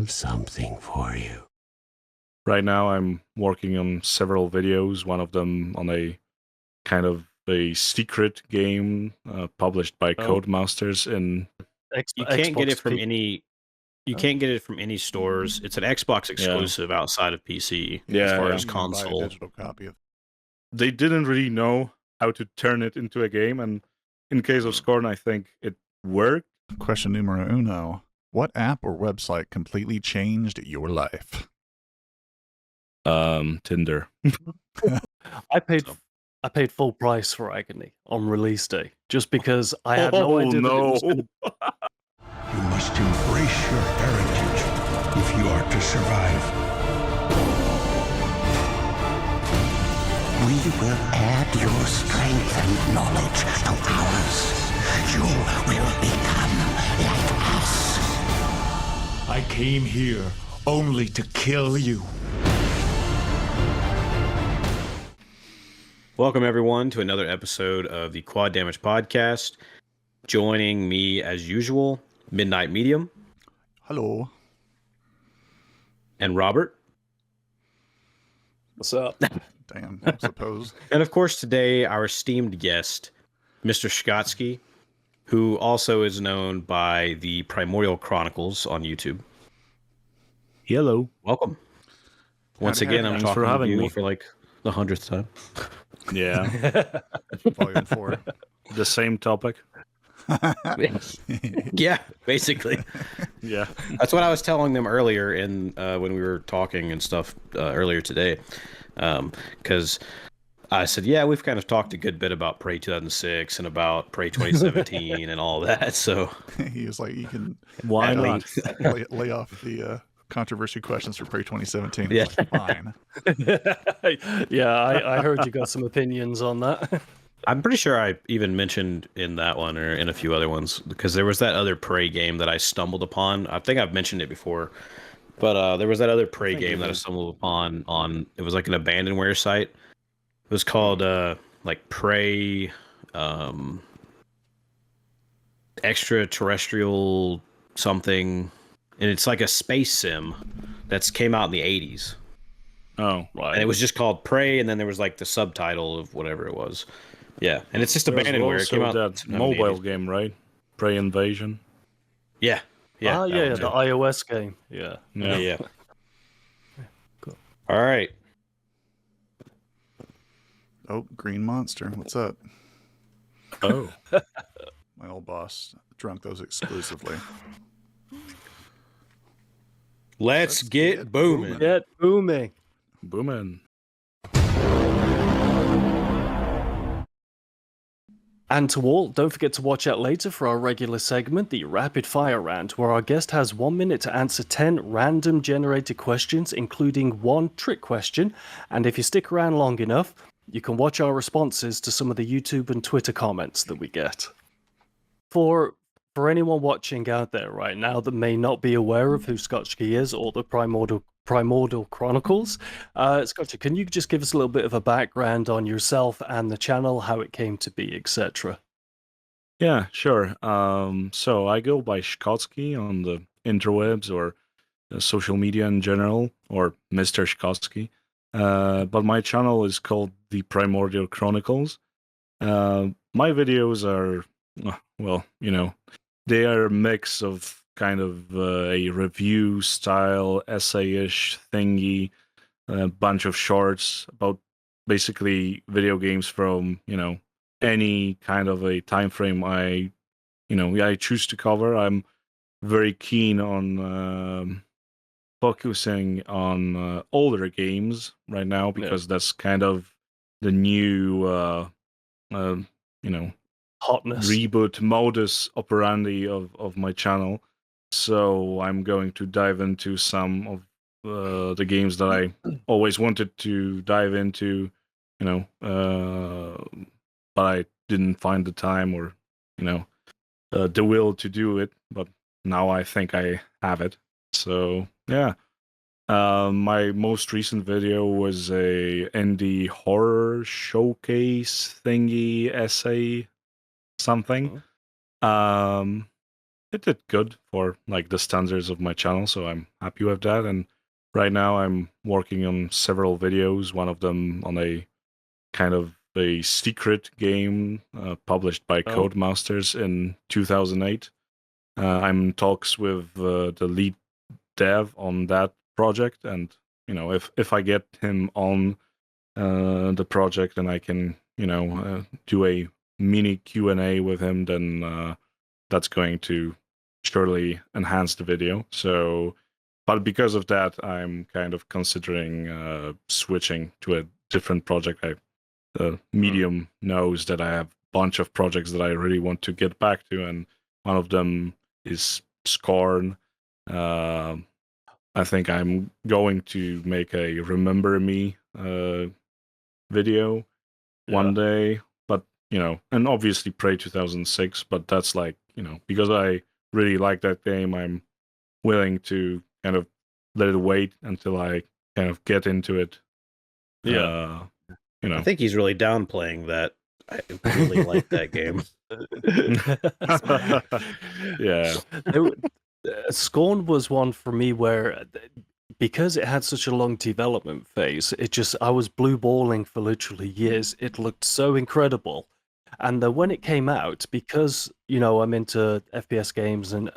have something for you. Right now, I'm working on several videos. One of them on a kind of a secret game published by Codemasters in. You can't get it from any. You can't get it from any stores. It's an Xbox exclusive outside of PC as far as console. Buy a digital copy of. They didn't really know how to turn it into a game, and in case of Scorn, I think it worked. Question numero uno: what app or website completely changed your life? Tinder. I paid full price for Agony on release day just because I had no idea. No. You must embrace your heritage if you are to survive. We will add your strength and knowledge to ours. You will become like us. I came here only to kill you. Welcome, everyone, to another episode of the Quad Damage Podcast. Joining me, as usual, Midnight Medium. Hello. And Robert. What's up? Damn, I suppose. And, of course, today, our esteemed guest, Mr. Shhkotsky, who also is known by the Primordial Chronicles on YouTube. Hello. Welcome. Once again, I'm talking to you me for like the 100th time. Yeah. Volume 4. The same topic. Yeah, basically. Yeah. That's what I was telling them earlier in when we were talking and stuff earlier today. Because I said, yeah, we've kind of talked a good bit about Prey 2006 and about Prey 2017 and all that. So He was like, you can Why not? lay off the controversy questions for Prey 2017. Yeah. Like, fine. Yeah, I heard you got some opinions on that. I'm pretty sure I even mentioned in that one or in a few other ones, because there was that other Prey game that I stumbled upon. I think I've mentioned it before, but there was that other Prey game that I stumbled upon on, it was like an abandonware site. It was called like Prey Extraterrestrial something, and it's like a space sim that's came out in the 80s. Oh, right. And it was just called Prey, and then there was like the subtitle of whatever it was. Yeah, and it's just abandonware. It came out that mobile game, right? Prey Invasion. Yeah, yeah. Yeah, the iOS game. Yeah. Yeah. Cool. All right. Oh, Green Monster. What's up? Oh. My old boss drunk those exclusively. Let's get booming. Get booming. Booming. And to all, don't forget to watch out later for our regular segment, the Rapid Fire Round, where our guest has 1 minute to answer 10 random generated questions, including one trick question. And if you stick around long enough, you can watch our responses to some of the YouTube and Twitter comments that we get. For anyone watching out there right now that may not be aware of who Shhkotsky is or the Primordial Chronicles, Shhkotsky, can you just give us a little bit of a background on yourself and the channel, how it came to be, etc.? Yeah, sure. So I go by Shhkotsky on the interwebs or social media in general, or Mr. Shhkotsky. But my channel is called the Primordial Chronicles. My videos are, well, they are a mix of kind of a review style, essay-ish thingy, a bunch of shorts about basically video games from, any kind of a time frame I choose to cover. I'm very keen on focusing on older games right now because that's kind of the new, hotness, reboot modus operandi of my channel. So I'm going to dive into some of the games that I always wanted to dive into, but I didn't find the time or, the will to do it. But now I think I have it. So yeah. My most recent video was a indie horror showcase thingy essay something. it did good for like the standards of my channel, so I'm happy with that. And right now I'm working on several videos, one of them on a kind of a secret game published by Oh. Codemasters in 2008. I'm in talks with the lead dev on that project, and if I get him on the project and I can do a mini Q&A with him, then that's going to surely enhance the video. So, but because of that, I'm kind of considering switching to a different project. Medium knows that I have a bunch of projects that I really want to get back to, and one of them is Scorn. I think I'm going to make a Remember Me video one day, but and obviously Prey 2006, but that's like, because I really like that game, I'm willing to kind of let it wait until I kind of get into it. I think he's really downplaying that. I really like that game. Yeah. Scorn was one for me where, because it had such a long development phase, I was blue balling for literally years. It looked so incredible. And then when it came out, because, I'm into FPS games and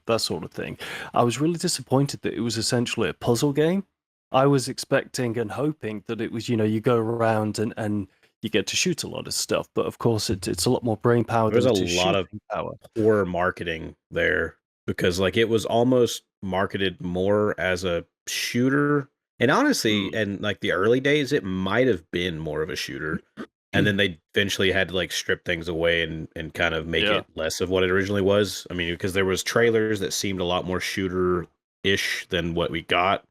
that sort of thing, I was really disappointed that it was essentially a puzzle game. I was expecting and hoping that it was, you go around and you get to shoot a lot of stuff. But of course, it's a lot more brain power There's than a it is lot of shooting power. poor marketing there, because like it was almost marketed more as a shooter. And honestly, and like the early days, it might have been more of a shooter. And then they eventually had to like strip things away and kind of make it less of what it originally was. I mean, because there was trailers that seemed a lot more shooter-ish than what we got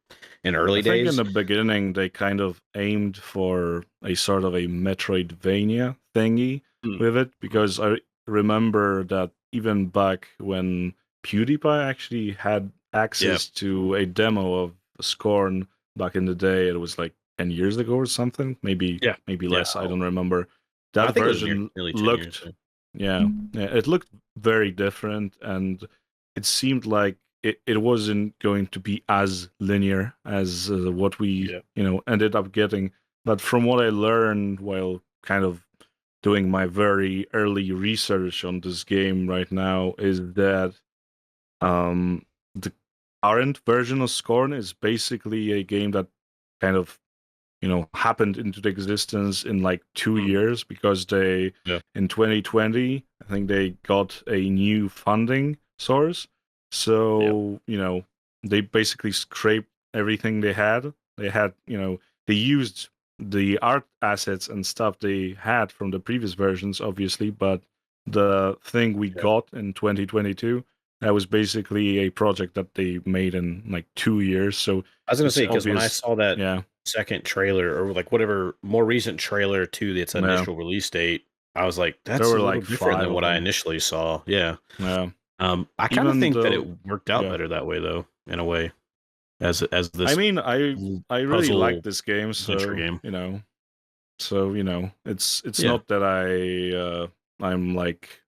in early days. I think in the beginning they kind of aimed for a sort of a Metroidvania thingy with it, because I remember that even back when PewDiePie actually had access to a demo of Scorn back in the day, it was like 10 years ago or something, maybe less. I don't remember. That version looked, it looked very different, and it seemed like it wasn't going to be as linear as what we ended up getting. But from what I learned while kind of doing my very early research on this game right now, is that the current version of Scorn is basically a game that kind of happened into the existence in like 2 years, because they in 2020 I think they got a new funding source. So they basically scraped everything they had. They used the art assets and stuff they had from the previous versions, obviously, but the thing we got in 2022, that was basically a project that they made in like 2 years. So I was gonna say, because when I saw that second trailer, or like whatever more recent trailer to its initial release date, I was like, that's a little different than what I initially saw. I kind of think that it worked out better that way, though, in a way. As this, I mean, I really like this game, so game. it's not that I'm like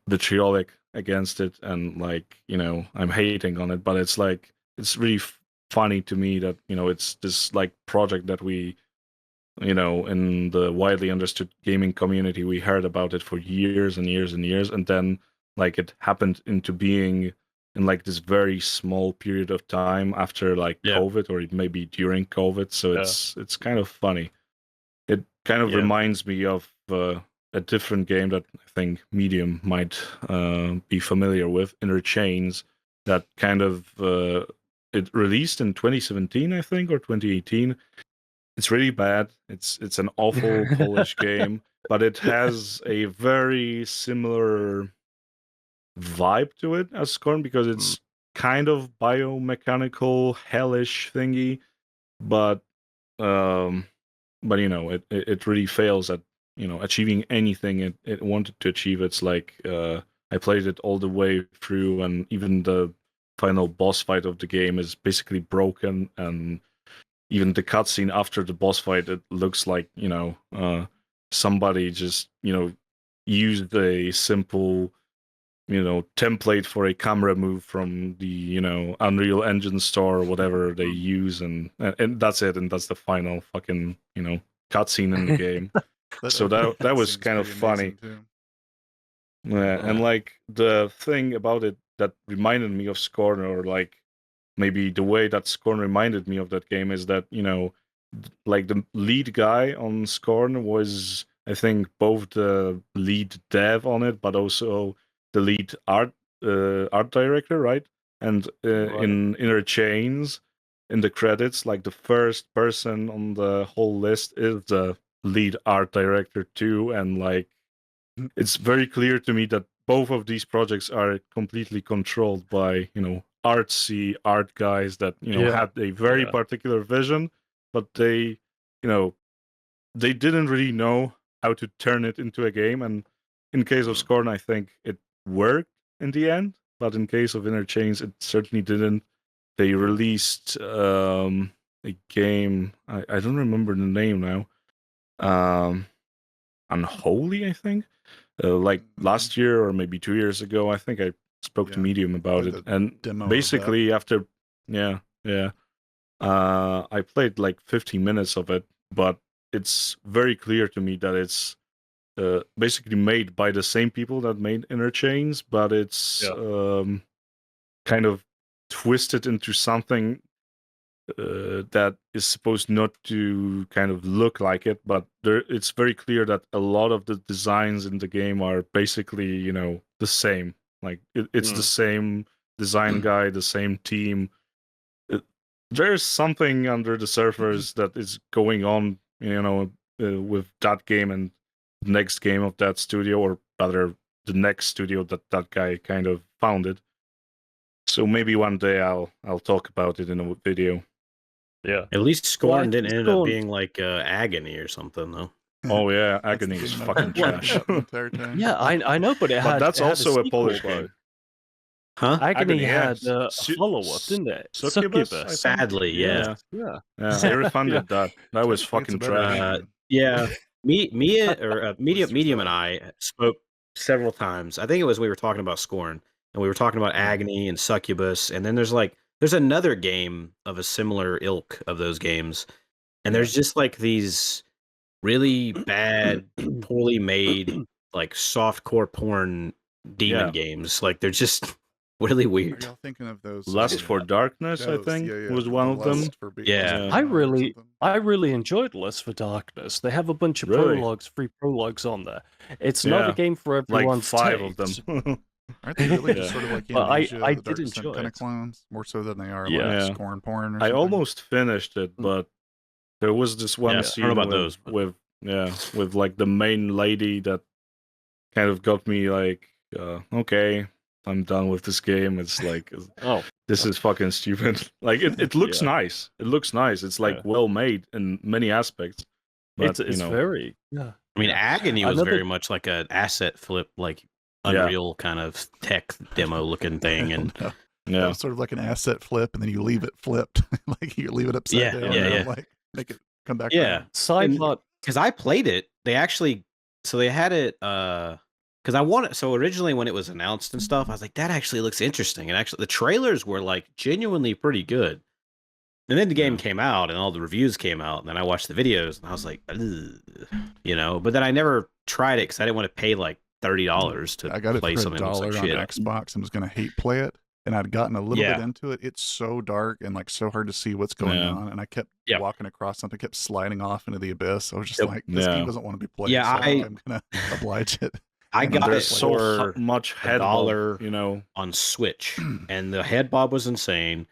vitriolic against it and like I'm hating on it, but it's like it's really funny to me that it's this like project that we in the widely understood gaming community, we heard about it for years and years and years, and then like it happened into being in like this very small period of time after like COVID, or maybe during COVID. So it's kind of funny. It kind of reminds me of a different game that I think Medium might be familiar with, Inner Chains, that kind of it released in 2017, I think, or 2018. It's really bad. It's an awful Polish game, but it has a very similar vibe to it as Scorn, because it's kind of biomechanical hellish thingy, but it really fails at achieving anything it wanted to achieve. It's like I played it all the way through, and even the final boss fight of the game is basically broken, and even the cutscene after the boss fight, it looks like somebody just used a simple template for a camera move from the Unreal Engine store or whatever they use, and that's it, and that's the final fucking cutscene in the game. So that was kind of funny. Yeah, and like the thing about it that reminded me of Scorn, or like maybe the way that Scorn reminded me of that game, is that like the lead guy on Scorn was, I think, both the lead dev on it, but also the lead art director, right? And in Inner Chains, in the credits, like the first person on the whole list is the lead art director too, and like it's very clear to me that both of these projects are completely controlled by artsy art guys that had a very particular vision, but they they didn't really know how to turn it into a game. And in case of Scorn, I think it worked in the end, but in case of Inner Chains, it certainly didn't. They released a game, I don't remember the name now, Unholy, I think. Like last year or maybe 2 years ago, I think I spoke to Medium about it, and basically after, I played like 15 minutes of it, but it's very clear to me that it's basically made by the same people that made Inner Chains, but it's kind of twisted into something that is supposed not to kind of look like it, but it's very clear that a lot of the designs in the game are basically, the same. Like it's the same design guy, the same team. There's something under the surface that is going on, with that game and the next game of that studio, or rather the next studio that guy kind of founded. So maybe one day I'll talk about it in a video. Yeah. At least Scorn didn't end up being like Agony or something, though. Oh yeah, Agony is fucking trash. Yeah, I know, but that's also a Polish sequel, game. Huh? Agony yeah. had a follow-up, didn't it? Succubus. Sadly, yeah. They refunded that. That was fucking trash. Yeah. Medium and I spoke several times. I think it was we were talking about Scorn, and we were talking about Agony and Succubus, and then there's another game of a similar ilk of those games, and there's just like these really bad, poorly made, like softcore porn demon games. Like they're just really weird. Are y'all thinking of those? Lust for Darkness, I think, was one of them. Yeah. I really enjoyed Lust for Darkness. They have a bunch of free prologues on there. It's not a game for everyone. Like 5 of them. Aren't they really just sort of like Amnesia, I the did Dark enjoy kind of it. clones, more so than they are like Scorn porn? Or I something? almost finished it, but there was this one scene with like the main lady that kind of got me like, okay, I'm done with this game. It's like, this is fucking stupid. Like it looks nice. It looks nice. It's like well made in many aspects. But, it's very I mean, Agony was very much like an asset flip, like Unreal kind of tech demo looking thing, and it was sort of like an asset flip, and then you leave it flipped, like you leave it upside down, like make it come back. Sidebot, because I played it, they had it. Because originally when it was announced and stuff, I was like, that actually looks interesting, and actually the trailers were like genuinely pretty good. And then the game came out, and all the reviews came out, and then I watched the videos, and I was like, But then I never tried it because I didn't want to pay like $30 to play something that looks like shit on Xbox and was going to hate play it, and I'd gotten a little bit into it. It's so dark and like so hard to see what's going on, and I kept walking across something, kept sliding off into the abyss. I was just like, this game doesn't want to be played. Yeah, so I'm going to oblige it. I got it so much head $1 on Switch, and the head bob was insane.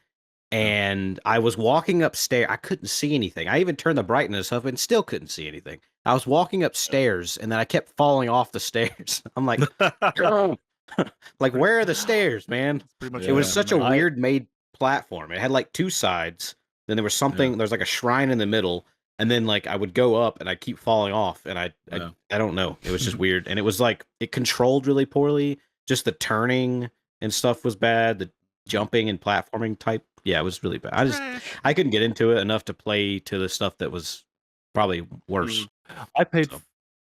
And I was walking upstairs. I couldn't see anything. I even turned the brightness up and still couldn't see anything. I was walking upstairs, and then I kept falling off the stairs. I'm like, like, where are the stairs, man? It was such a weird made platform. It had like 2 sides. Then there was something. There's like a shrine in the middle, and then like I would go up, and I'd keep falling off, and I don't know. It was just weird, and it was like it controlled really poorly. Just the turning and stuff was bad. The jumping and platforming type. Yeah, it was really bad. I couldn't get into it enough to play to the stuff that was probably worse. I paid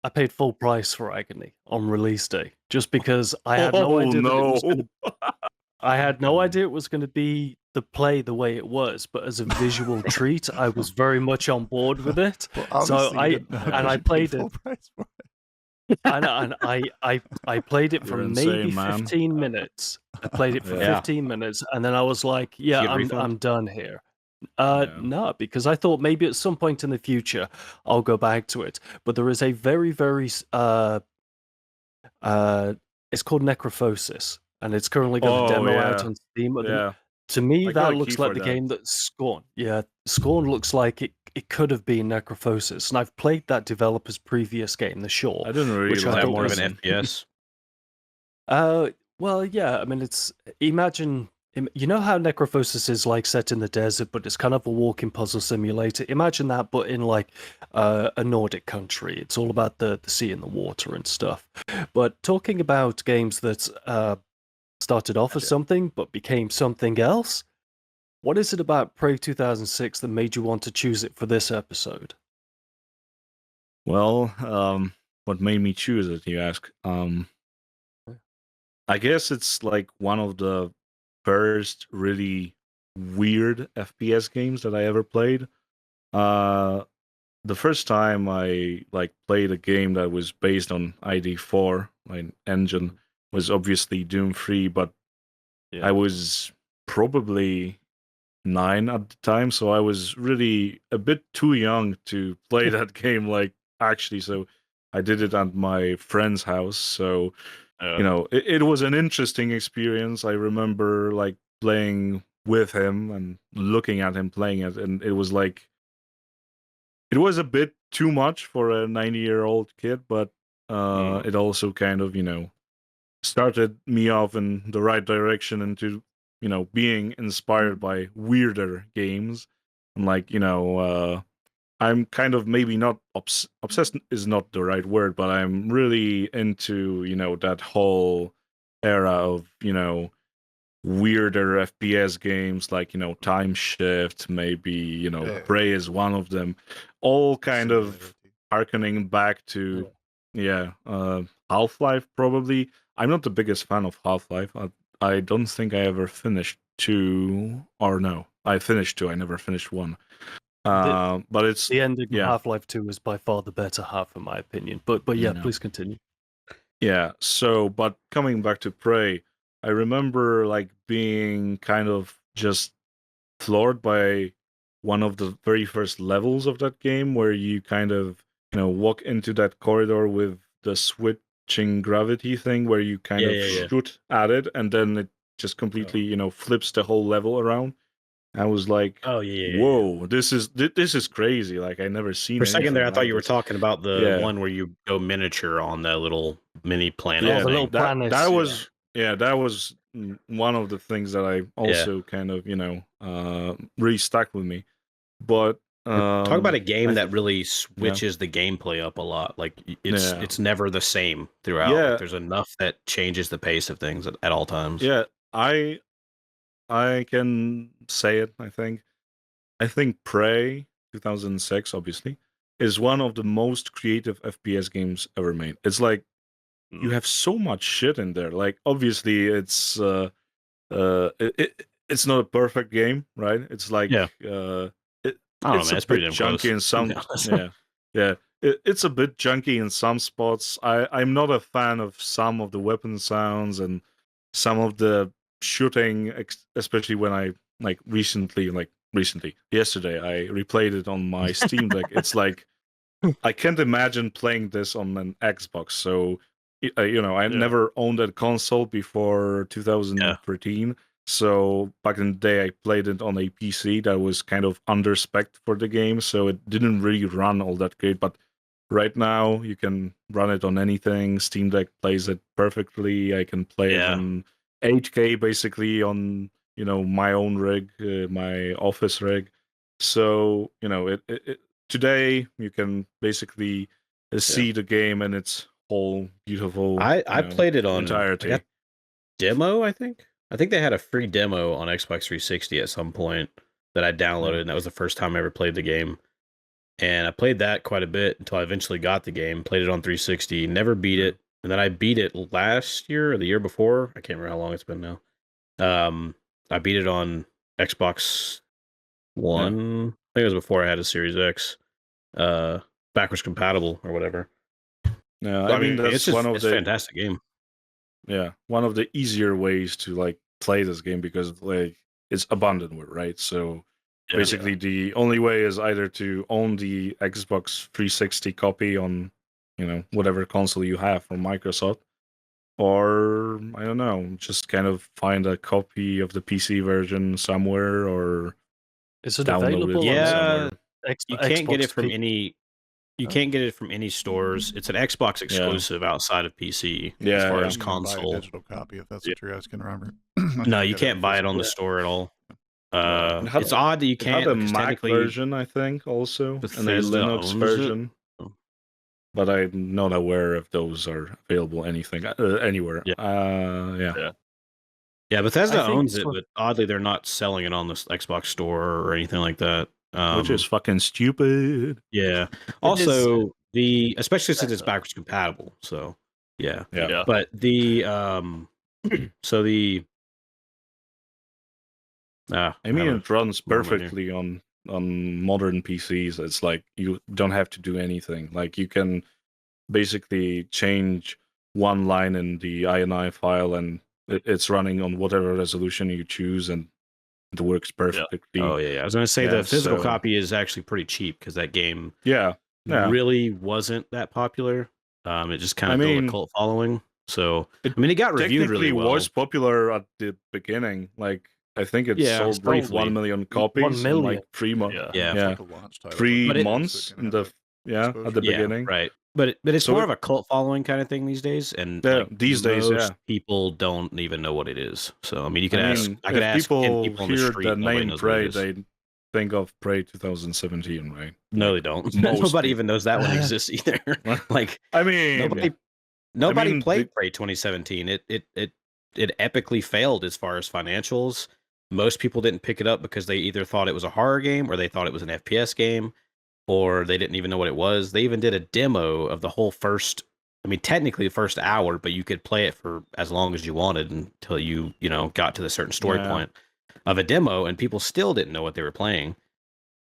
I paid full price for Agony on release day just because I had no idea that it was going to. I had no idea it was going to be the way it was, but as a visual treat, I was very much on board with it. Well, so I played it. I played it for maybe 15 minutes. I played it for 15 minutes, and then I was like, "Yeah, I'm done here." No, because I thought maybe at some point in the future I'll go back to it. But there is a very, very it's called Necrophosis, and it's currently got a demo out on Steam. To me, that looks like the game that Scorn. Yeah, Scorn looks like it could have been Necrophosis, and I've played that developer's previous game, The Shore. I didn't really like more of an FPS. Well, yeah. I mean, imagine. You know how Necrophosis is like set in the desert, but it's kind of a walking puzzle simulator. Imagine that, but in like a Nordic country. It's all about the sea and the water and stuff. But talking about games that started off as something but became something else, what is it about Prey 2006 that made you want to choose it for this episode? Well, what made me choose it, you ask? I guess it's like one of the first really weird FPS games that I ever played. The first time I played a game that was based on ID4 engine was obviously Doom 3, but I was probably 9 at the time, so I was really a bit too young to play that game actually, so I did it at my friend's house. So it was an interesting experience. I remember playing with him and looking at him playing it, and it was a bit too much for a 90-year-old kid, but it also kind of started me off in the right direction into being inspired by weirder games. And I'm kind of maybe not obsessed is not the right word, but I'm really into that whole era of weirder FPS games like Time Shift, maybe Prey is one of them, all kind of harkening back to Half-Life. Probably I'm not the biggest fan of Half-Life. I don't think I ever finished 2, or no, I finished 2. I never finished 1. But it's the ending of Half-Life 2 is by far the better half, in my opinion. But yeah, please continue. Yeah. So, but coming back to Prey, I remember being kind of just floored by one of the very first levels of that game, where you kind of walk into that corridor with the switching gravity thing, where you kind of shoot at it, and then it just completely flips the whole level around. I was like, whoa, this is crazy. I never seen it. For a second there, I thought you were talking about the one where you go miniature on the little mini planet. Yeah, the little planet. That was one of the things that I also kind of really stuck with me. But talk about a game that really switches the gameplay up a lot. It's never the same throughout. Yeah. There's enough that changes the pace of things at all times. Yeah, I can say it, I think Prey 2006, obviously, is one of the most creative FPS games ever made. It's you have so much shit in there. Obviously, it's it's not a perfect game, right? It's it's a bit junky in some it's a bit junky in some spots. I'm not a fan of some of the weapon sounds and some of the shooting, especially when I recently yesterday I replayed it on my Steam Deck. It's I can't imagine playing this on an Xbox. So I never owned a console before 2013. So back in the day, I played it on a PC that was kind of under-spec for the game, so it didn't really run all that great. But right now, you can run it on anything. Steam Deck plays it perfectly. I can play it on 8K, basically, on my own rig, my office rig. So today you can basically see the game in its whole beautiful. I played it on entirety. Demo, I think they had a free demo on Xbox 360 at some point that I downloaded, and that was the first time I ever played the game. and I played that quite a bit until I eventually got the game. Played it on 360, never beat it, and then I beat it last year or the year before. I can't remember how long it's been now. I beat it on Xbox One. I think it was before I had a Series X, backwards compatible or whatever. Yeah, I mean that's it's one of it's the a fantastic game. Yeah, one of the easier ways to like play this game because like it's abandonware, right? So basically, the only way is either to own the Xbox 360 copy on, whatever console you have from Microsoft, or I don't know, just kind of find a copy of the PC version somewhere or is it download available? it from somewhere. You can't get it from Xbox any. You can't get it from any stores. It's an Xbox exclusive outside of PC as far as console. Buy a digital copy if that's what you're asking, Robert. No, you can't buy it on the store at all. It's odd that you can't. It had a Mac version, I think, also, and a Linux version. But I'm not aware if those are available anywhere. Yeah, Bethesda owns it, but oddly they're not selling it on the Xbox store or anything like that. Which is fucking stupid. Yeah. Also, especially since it's backwards compatible. So yeah. But the so the I mean, it runs perfectly on modern PCs. It's like you don't have to do anything. Like you can basically change one line in the INI file, and it's running on whatever resolution you choose, and it works perfectly. Oh yeah. I was going to say the physical copy is actually pretty cheap because that game really wasn't that popular. It just kind of built a cult following. So it got reviewed really well. It was popular at the beginning. Like I think it sold like 1 million copies 1 million. in like 3 months. Like a launch title. 3 months in the at the beginning. Right. But it's more of a cult following kind of thing these days, and these days, people don't even know what it is. So I mean, you could ask. I could ask people people on the hear street. The name Prey, they think of Prey 2017, right? No, they don't. Nobody even knows that one exists either. Like, I mean, nobody played Prey 2017. It epically failed as far as financials. Most people didn't pick it up because they either thought it was a horror game or they thought it was an FPS game, or they didn't even know what it was. They even did a demo of the whole technically the first hour, but you could play it for as long as you wanted until you got to the certain story point of a demo, and people still didn't know what they were playing.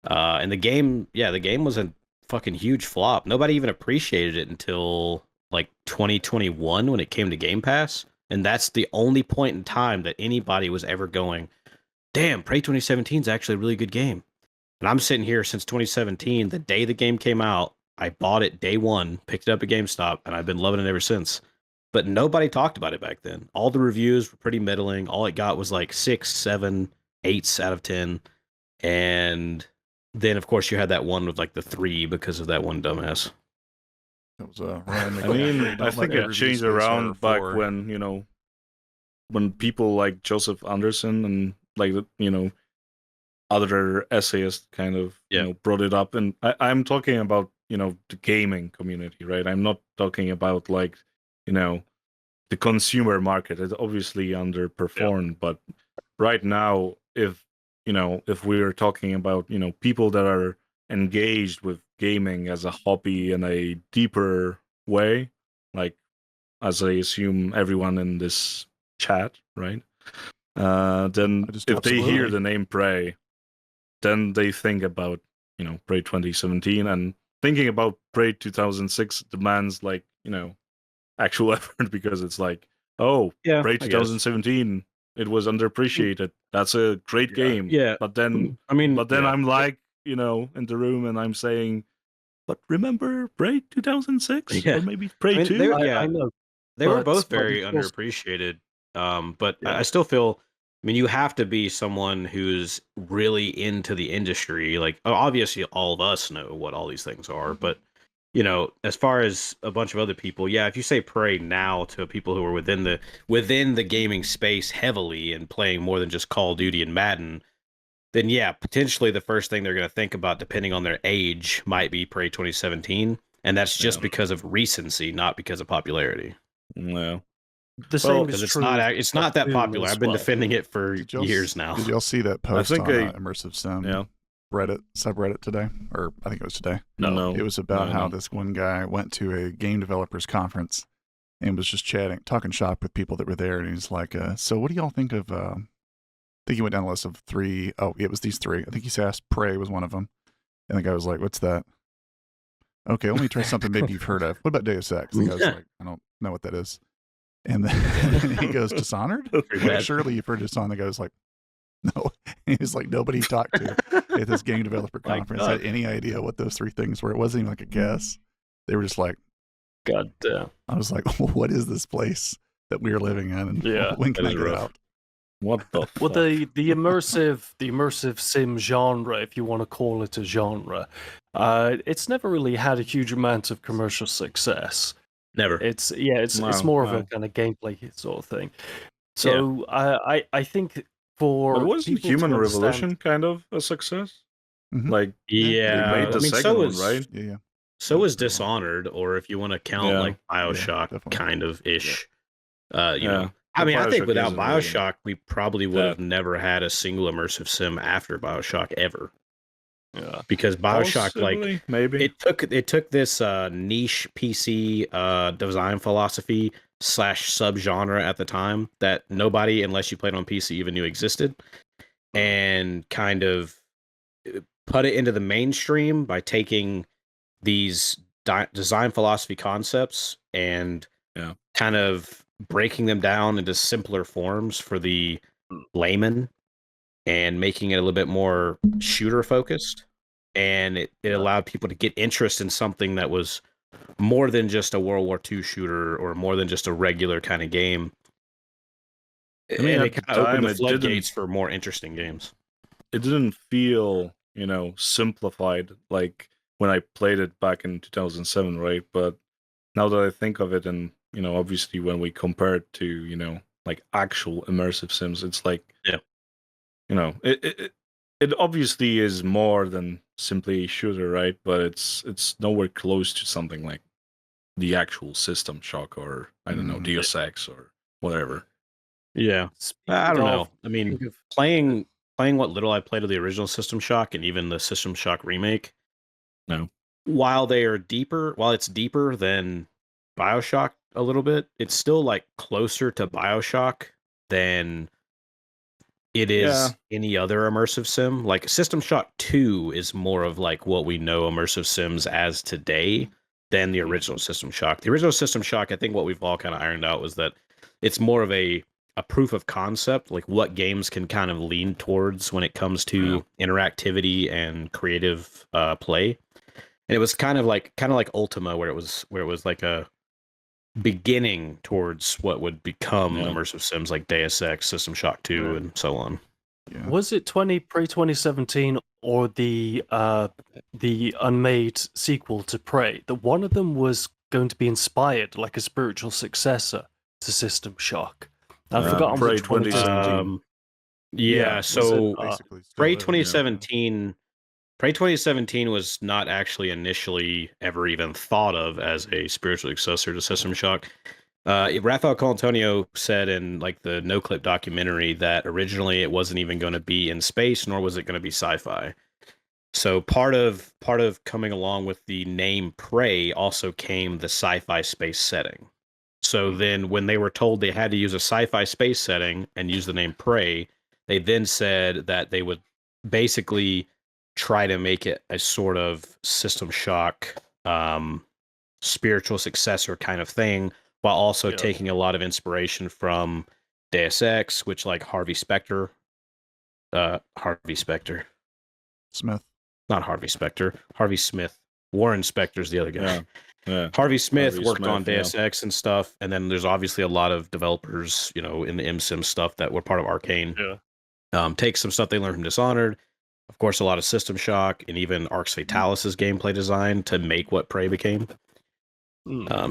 And the game was a fucking huge flop. Nobody even appreciated it until like 2021 when it came to Game Pass. And that's the only point in time that anybody was ever going, damn, Prey 2017 is actually a really good game. And I'm sitting here since 2017, the day the game came out. I bought it day one, picked it up at GameStop, and I've been loving it ever since. But nobody talked about it back then. All the reviews were pretty middling. All it got was like 6, 7, 8s out of 10. And then, of course, you had that one with like the 3 because of that one dumbass. That was Ryan. I mean, I think it changed around back when, when people like Joseph Anderson and like, other essayists kind of brought it up. And I'm talking about, the gaming community, right? I'm not talking about like, the consumer market. It's obviously underperformed, but right now, if we're talking about, people that are engaged with gaming as a hobby in a deeper way, like as I assume everyone in this chat, right? Then if they hear the name Prey, then they think about, Prey 2017, and thinking about Prey 2006 demands like, actual effort because it's like, Prey 2017, it was underappreciated. That's a great game. Yeah. But then I'm like, in the room and I'm saying, but remember Prey 2006 or maybe Prey 2? I know. They were both very underappreciated. But I still feel, you have to be someone who's really into the industry. Like, obviously, all of us know what all these things are. But, as far as a bunch of other people, if you say Prey now to people who are within the gaming space heavily and playing more than just Call of Duty and Madden, then potentially the first thing they're going to think about, depending on their age, might be Prey 2017. And that's just because of recency, not because of popularity. No. The same is it's true. It's not that popular. I've been defending it for years now. Did y'all see that post on Immersive Sim? Yeah. subreddit today, or I think it was today. No. It was about how this one guy went to a game developers conference and was just talking shop with people that were there, and he's like, "So what do y'all think of?" I think he went down a list of 3. Oh, it was these 3. I think he asked Prey was one of them, and the guy was like, "What's that?" Okay, let me try something maybe you've heard of. What about Deus Ex? The guy was like, "I don't know what that is." And then he goes, "Dishonored? Like, surely you've heard Dishonored." The guy was like, "No." He was like, nobody he talked to at this game developer conference had any idea what those 3 things were. It wasn't even like a guess. They were just like, God damn. I was like, what is this place that we are living in? And when can I get out? What the fuck? Well, the immersive sim genre, if you want to call it a genre, it's never really had a huge amount of commercial success. Never. It's more of a kind of gameplay sort of thing. So I think for but wasn't Human Revolution kind of a success? Mm-hmm. Like they made the second one, right? Yeah. So was Dishonored, or if you want to count like BioShock kind of ish. You know. I mean, I think without BioShock, we probably would have never had a single immersive sim after BioShock ever. Yeah, because BioShock, possibly, maybe it took this niche PC design philosophy / subgenre at the time that nobody, unless you played on PC, even knew existed, and kind of put it into the mainstream by taking these design philosophy concepts and kind of breaking them down into simpler forms for the layman and making it a little bit more shooter focused. And it allowed people to get interest in something that was more than just a World War II shooter or more than just a regular kind of game. I mean, it kind of opened the floodgates for more interesting games. It didn't feel, simplified like when I played it back in 2007, right? But now that I think of it, and obviously when we compare it to like actual immersive sims, it's like it obviously is more than simply a shooter, right? But it's nowhere close to something like the actual System Shock or I don't know, Deus Ex or whatever. Yeah, I don't know. I mean, playing what little I played of the original System Shock and even the System Shock remake. No, while it's deeper than BioShock a little bit, it's still like closer to BioShock than it is any other immersive sim. Like System Shock 2 is more of like what we know immersive sims as today than the original System Shock. The original System Shock, I think what we've all kind of ironed out was that it's more of a proof of concept, like what games can kind of lean towards when it comes to interactivity and creative play. And it was kind of like Ultima, where it was like a beginning towards what would become immersive sims like Deus Ex, System Shock 2, and so on. Yeah. Was it pre-2017 or the unmade sequel to Prey that one of them was going to be inspired like a spiritual successor to System Shock? I've forgotten Prey which 2017. So Prey 2017. Prey 2017 was not actually initially ever even thought of as a spiritual successor to System Shock. Raphael Colantonio said in like the No Clip documentary that originally it wasn't even going to be in space, nor was it going to be sci-fi. So part of coming along with the name Prey also came the sci-fi space setting. So then when they were told they had to use a sci-fi space setting and use the name Prey, they then said that they would basically try to make it a sort of System Shock spiritual successor kind of thing, while also taking a lot of inspiration from Deus Ex, which like Harvey Specter. Smith. Not Harvey Specter. Harvey Smith. Warren Spector's the other guy. Yeah. Harvey Smith worked on Deus Ex and stuff, and then there's obviously a lot of developers, in the MSim stuff that were part of Arcane. Take some stuff they learned from Dishonored, of course, a lot of System Shock, and even Arx Fatalis' gameplay design to make what Prey became.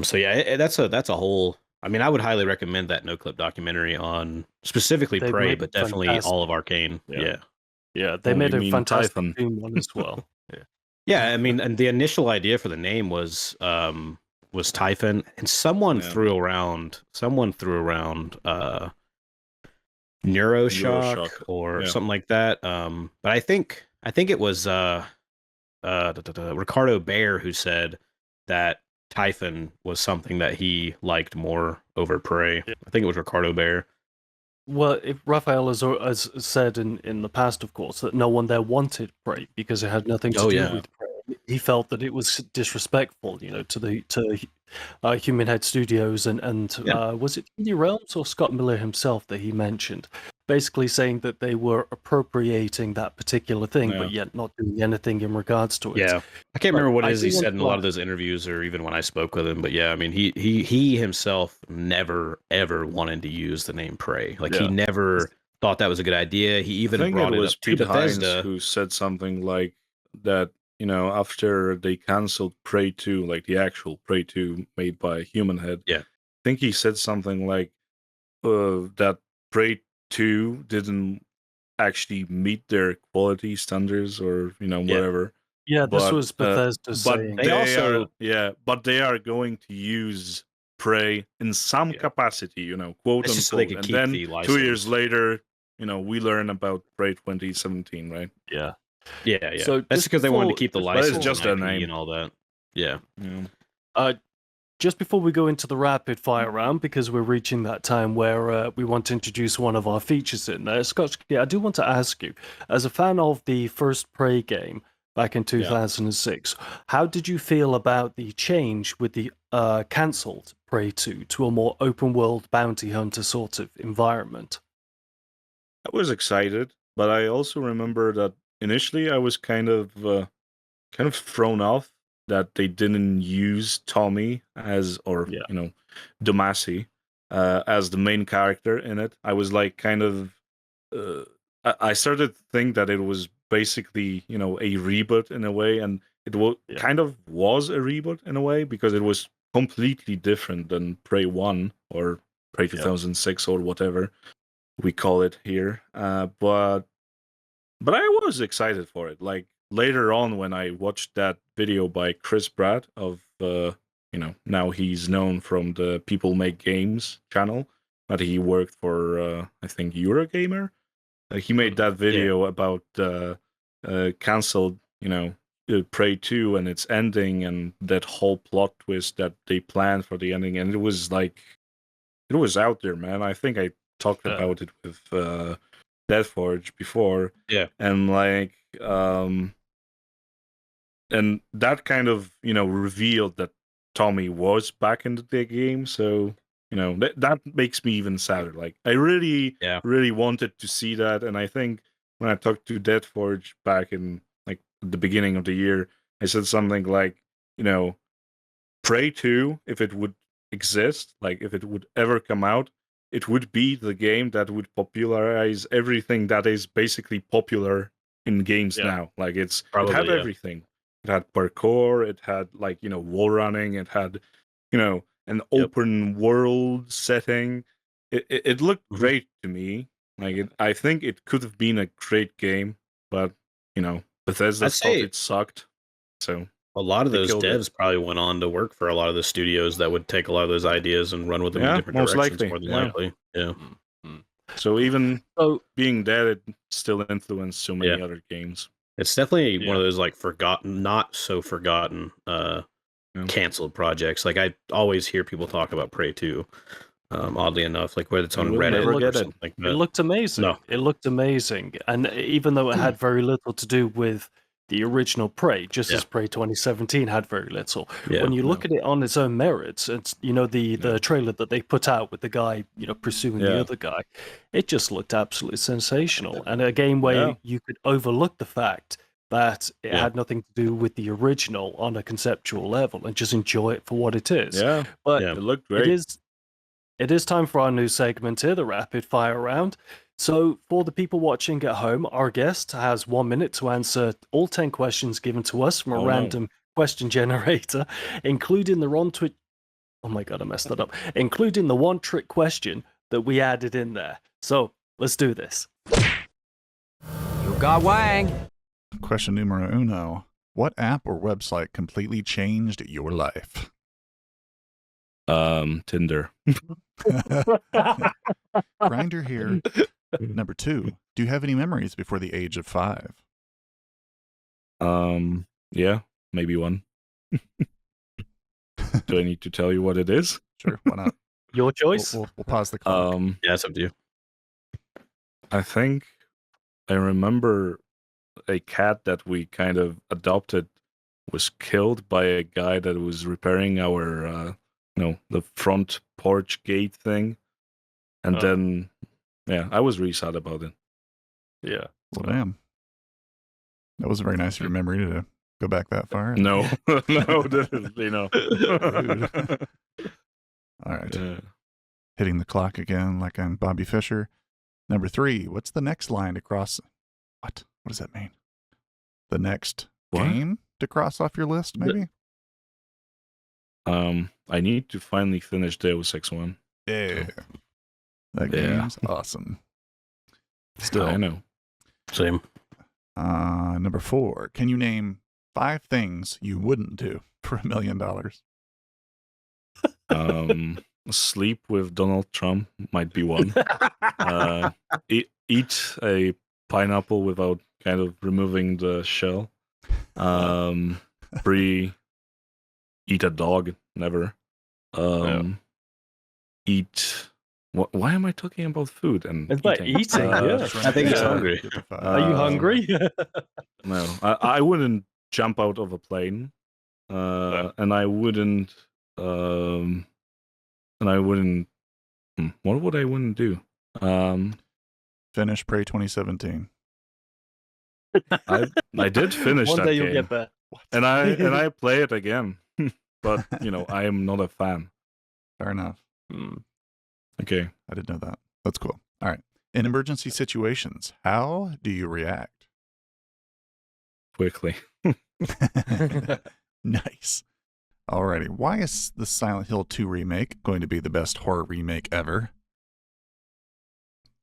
So yeah, that's a whole. I mean, I would highly recommend that No Clip documentary on specifically Prey, but definitely all of Arcane. Yeah, they made a fantastic one as well. Yeah, I mean, and the initial idea for the name was Typhon, and someone threw around Neuroshock or something like that. But I think I think it was Ricardo Bear who said that Typhon was something that he liked more over Prey. I think it was Ricardo Bear. Well, Raphael has said in the past, of course, that no one there wanted Prey because it had nothing to do with Prey. He felt that it was disrespectful, to Human Head Studios and was it 3D Realms or Scott Miller himself that he mentioned, basically saying that they were appropriating that particular thing, but yet not doing anything in regards to it. Yeah, I can't remember what it is he said in a lot of those interviews, or even when I spoke with him. But yeah, I mean, he himself never ever wanted to use the name Prey. Like he never thought that was a good idea. He even brought it up to Bethesda, who said something like that. After they canceled Prey 2, like the actual Prey 2 made by Human Head. Yeah, I think he said something like that Prey 2 didn't actually meet their quality standards or whatever. Yeah, this was Bethesda saying. But they are going to use Prey in some capacity, quote unquote. So they could and keep then the license. 2 years later, we learn about Prey 2017, right? Yeah. Yeah. So that's because they wanted to keep the license, just and a name and all that. Yeah. Just before we go into the rapid fire round, because we're reaching that time where we want to introduce one of our features in there, Shhkotsky, I do want to ask you, as a fan of the first Prey game back in 2006, how did you feel about the change with the cancelled Prey 2 to a more open world bounty hunter sort of environment? I was excited, but I also remember that initially I was kind of thrown off that they didn't use Tommy Domasi as the main character in it. I was like I started to think that it was basically a reboot in a way, and it kind of was a reboot in a way because it was completely different than Prey 1 or Prey 2006 or whatever we call it here. But I was excited for it. Like later on, when I watched that video by Chris Pratt of, now he's known from the People Make Games channel, but he worked for, I think, Eurogamer. He made that video about canceled, Prey 2 and its ending and that whole plot twist that they planned for the ending. And it was out there, man. I think I talked about it with Deadforge before, and and that kind of revealed that Tommy was back in the game, so that makes me even sadder. Like I really wanted to see that, and I think when I talked to Deadforge back in like the beginning of the year, I said something like, Prey 2, if it would exist, like if it would ever come out, it would be the game that would popularize everything that is basically popular in games now. Like it had everything. It had parkour, it had wall running, it had an open world setting. It looked great to me. Like I think it could have been a great game, but Bethesda thought it sucked. So a lot of those devs probably went on to work for a lot of the studios that would take a lot of those ideas and run with them in different directions. More than likely, So even being dead, it still influenced so many other games. It's definitely one of those not so forgotten, canceled projects. Like I always hear people talk about Prey 2. Oddly enough, like whether it's on Reddit or something like that. It looked amazing. No. It looked amazing, and even though it had very little to do with the original Prey, just as Prey 2017 had very little. When you look at it on its own merits, it's the trailer that they put out with the guy pursuing the other guy, it just looked absolutely sensational. And a game where you could overlook the fact that it had nothing to do with the original on a conceptual level and just enjoy it for what it is. But it looked great. It is time for our new segment here, the Rapid Fire Round. So, for the people watching at home, our guest has 1 minute to answer all 10 questions given to us from a random question generator, including the Oh my god, I messed that up. Including the one trick question that we added in there. So, let's do this. You got Wang. Question numero uno. What app or website completely changed your life? Tinder. Grinder here. Number 2. Do you have any memories before the age of 5? Yeah, maybe one. Do I need to tell you what it is? Sure, why not? Your choice. We'll pause the clock. Yeah, it's up to you. I think I remember a cat that we kind of adopted was killed by a guy that was repairing our, the front porch gate thing. And then, yeah, I was really sad about it. Yeah. Well, damn. That wasn't very nice of your memory to go back that far. No, no, definitely no. All right. Hitting the clock again like I'm Bobby Fischer. Number 3, what's the next line to cross? What does that mean? The next game to cross off your list, maybe? I need to finally finish Deus Ex 1. Yeah. That game's awesome. Still. I know. Same. Number 4, can you name 5 things you wouldn't do for $1 million? Sleep with Donald Trump might be one. Eat a pineapple without kind of removing the shell. 3, eat a dog. Never. Eat. Why am I talking about food and it's like eating? Yeah. I think he's hungry. Are you hungry? No, I wouldn't jump out of a plane, and I wouldn't. What would I wouldn't do? Finish Prey 2017. I did finish One that day game, you'll get there. and I play it again, but I am not a fan. Fair enough. Okay, I didn't know that. That's cool. All right. In emergency situations, how do you react? quickly. Nice. Alrighty. Why is the Silent Hill 2 remake going to be the best horror remake ever?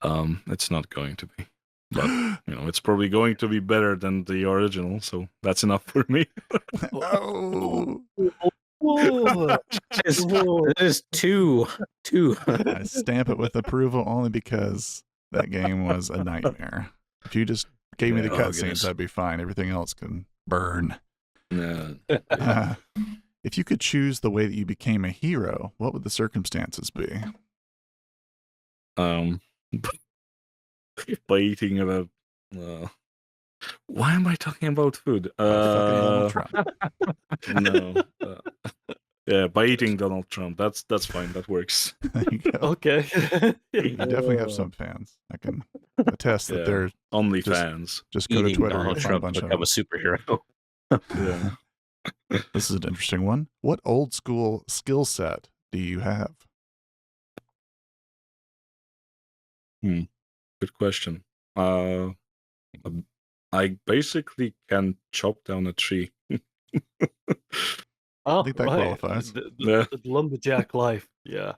It's not going to be, but it's probably going to be better than the original, so that's enough for me. Oh. There's two. I stamp it with approval only because that game was a nightmare. If you just gave me the cutscenes, I'd be fine. Everything else can burn. No. If you could choose the way that you became a hero, what would the circumstances be? By eating about. Why am I talking about food? Donald Trump. No. Yeah, by eating Donald Trump. That's fine. That works. There you go. Okay. You definitely have some fans. I can attest that they're only just- fans. just go to Eating Twitter Donald and find a Trump bunch to of become them. a superhero. Yeah. This is an interesting one. What old school skill set do you have? Good question. I basically can chop down a tree. Oh, I think that qualifies. Yeah. The lumberjack life. Yeah.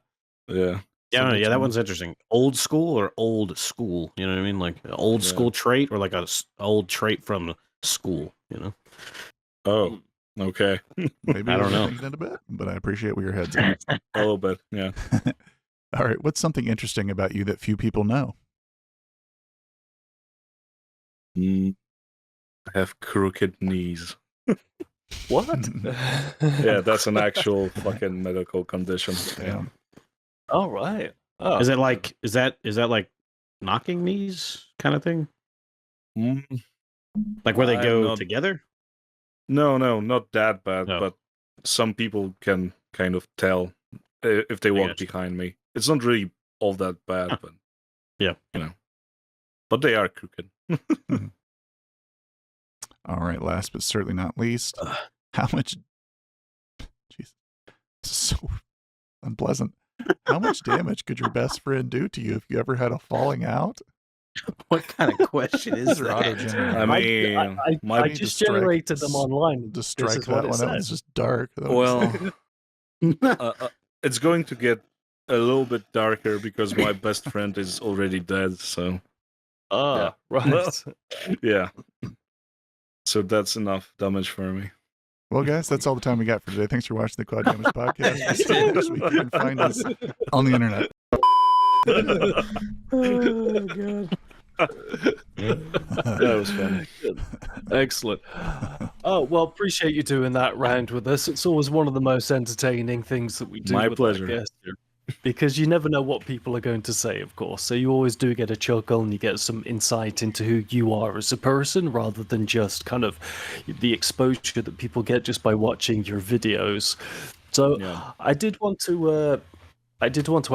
Yeah. Yeah, that one's interesting. Old school or old school? You know what I mean? Like an old school trait or like a old trait from school, Oh, okay. Maybe I don't know. in a bit, but I appreciate where your head's at. A little bit, yeah. All right. What's something interesting about you that few people know? I have crooked knees. What? Yeah, that's an actual fucking medical condition. Yeah. All right. Oh. Is that like knocking knees kind of thing? Mm, Like where they I'm go not- together? No, not that bad, No. but some people can kind of tell if they walk gotcha. behind me. It's not really all that bad, but Yeah. But they are crooked. All right. Last but certainly not least, how much? Jeez, this is so unpleasant. How much damage could your best friend do to you if you ever had a falling out? What kind of question is They're that? auto-generated. I mean, I my just strike- generated them online. Just strike This is what that it one out. It's says. just dark. well, it's going to get a little bit darker because my best friend is already dead. So Ah, right. yeah, so that's enough damage for me. Well, guys, that's all the time we got for today. Thanks for watching the Quad Gamers podcast. We'll see you next week. You can find us on the internet. Oh god. That was funny. Excellent. Oh, well, appreciate you doing that round with us. It's always one of the most entertaining things that we do My with pleasure. our guests here. Because you never know what people are going to say, of course. So you always do get a chuckle and you get some insight into who you are as a person rather than just kind of the exposure that people get just by watching your videos. So I did want to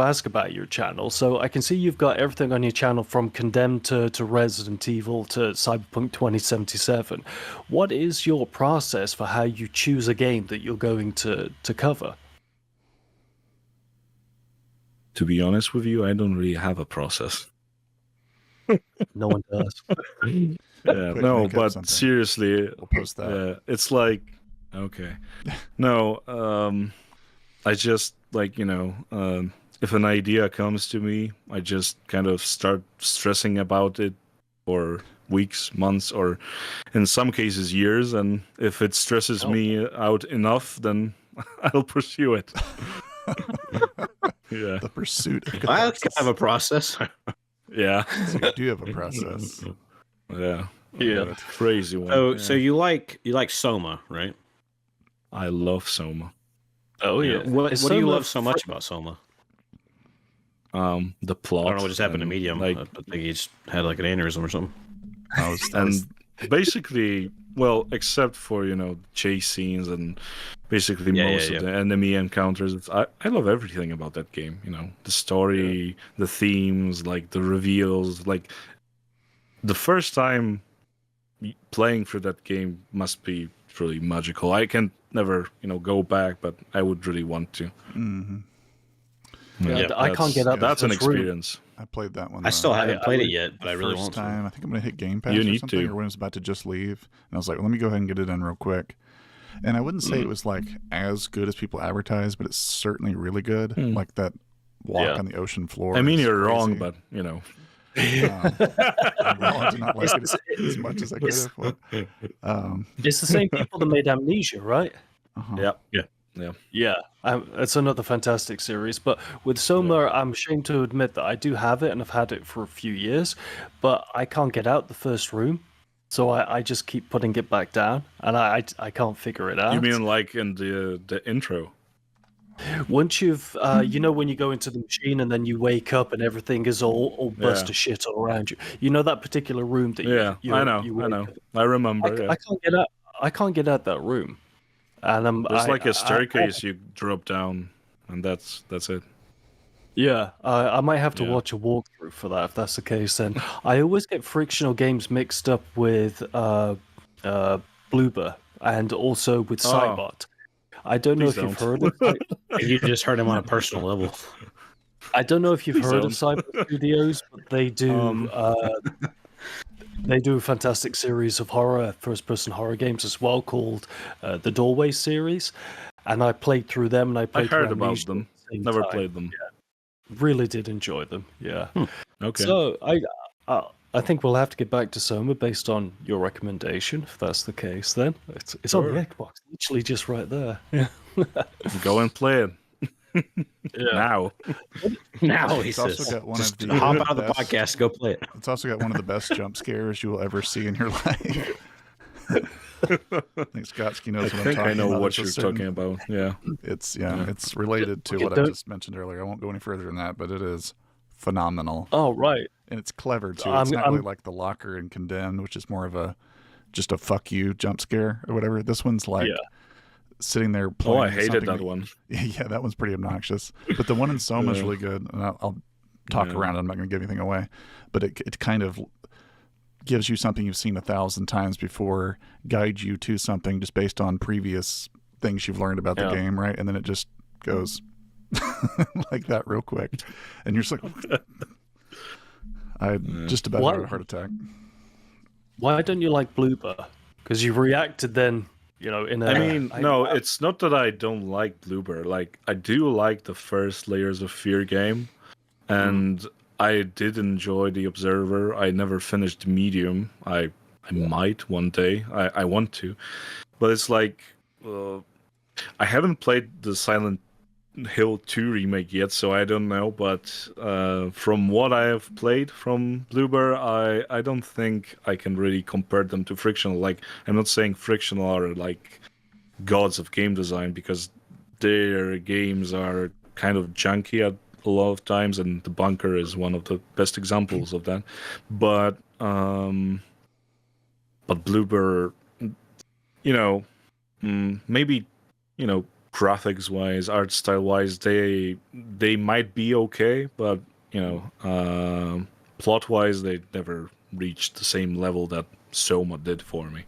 ask about your channel. So I can see you've got everything on your channel from Condemned to Resident Evil to Cyberpunk 2077. What is your process for how you choose a game that you're going to cover? To be honest with you, I don't really have a process. No one does. No, but seriously, we'll post that. It's like, okay. No, I just, like, if an idea comes to me, I just kind of start stressing about it for weeks, months, or in some cases years. And if it stresses me out enough, then I'll pursue it. Yeah. The pursuit. That's kind of a process. Yeah. So you do have a process. Yeah. Yeah. Crazy one. So you like Soma, right? I love Soma. Oh yeah. What do you love so much about Soma? The plot. I don't know what just happened to Medium. Like, I think he just had like an aneurysm or something. And basically, well, except for chase scenes and basically most of the enemy encounters, I love everything about that game. The story, the themes, like the reveals. Like the first time playing through that game must be really magical. I can never go back, but I would really want to. Mm-hmm. Yeah, I can't get out. That's an experience. I played that one. I still haven't played it yet, but I really want to. Time, I think I'm gonna hit Game Pass You or need something, to. or when I was about to just leave, and I was like, let me go ahead and get it in real quick. And I wouldn't say it was like as good as people advertise, but it's certainly really good. Like that walk on the ocean floor. I mean, you're crazy. wrong, but I did not like it as much as I could have. It's the same people that made Amnesia, right? Yeah. It's another fantastic series. But with Soma, I'm ashamed to admit that I do have it, and I've had it for a few years, but I can't get out the first room. So I just keep putting it back down, and I can't figure it out. You mean like in the intro? Once you've, when you go into the machine and then you wake up and everything is all burst to shit all around you. You know that particular room that I know. I remember. I can't get out that room, and there's like a staircase you drop down, and that's it. Yeah, I might have to watch a walkthrough for that if that's the case. Then I always get Frictional Games mixed up with Bloober and also with Cybot. I don't know if you've heard of it. You just heard him on a personal level. I don't know if you've heard of Cybot Studios, but they do a fantastic series of first-person horror games as well called the Doorway series. And I played through them, and I heard about them. Never played them. Yeah. Really did enjoy them. Yeah. Okay. So I think we'll have to get back to Soma based on your recommendation, if that's the case. Then it's on the Xbox, literally just right there. Yeah. Go and play it. Now. He says. Also got one just of the hop out of the podcast, go play it. It's also got one of the best jump scares you will ever see in your life. I think Shhkotsky knows what I'm talking about. I know what you're talking about. Yeah. It's related to what I just mentioned earlier. I won't go any further than that, but it is phenomenal. Oh, right. And it's clever too. It's not really like the Locker and Condemned, which is more of just a fuck you jump scare or whatever. This one's like sitting there playing. Oh, I hated that one. Yeah, that one's pretty obnoxious. But the one in Soma is really good. And I'll talk around. I'm not going to give anything away. But it kind of gives you something you've seen 1,000 times before, guides you to something just based on previous things you've learned about the game, right? And then it just goes like that real quick. And you're just like... I just about had a heart attack. Why don't you like Bloober? Because you reacted then, in a... I mean, no, it's not that I don't like Bloober. Like, I do like the first Layers of Fear game, and I did enjoy The Observer. I never finished Medium. I might one day. I want to. But it's like, I haven't played the Silent Hill 2 remake yet, so I don't know. But from what I have played from Bloober, I don't think I can really compare them to Frictional. Like, I'm not saying Frictional are like gods of game design, because their games are kind of junky at a lot of times, and The Bunker is one of the best examples of that. But Bloober, maybe, graphics wise, art style wise, they might be okay, but plot wise, they never reached the same level that Soma did for me.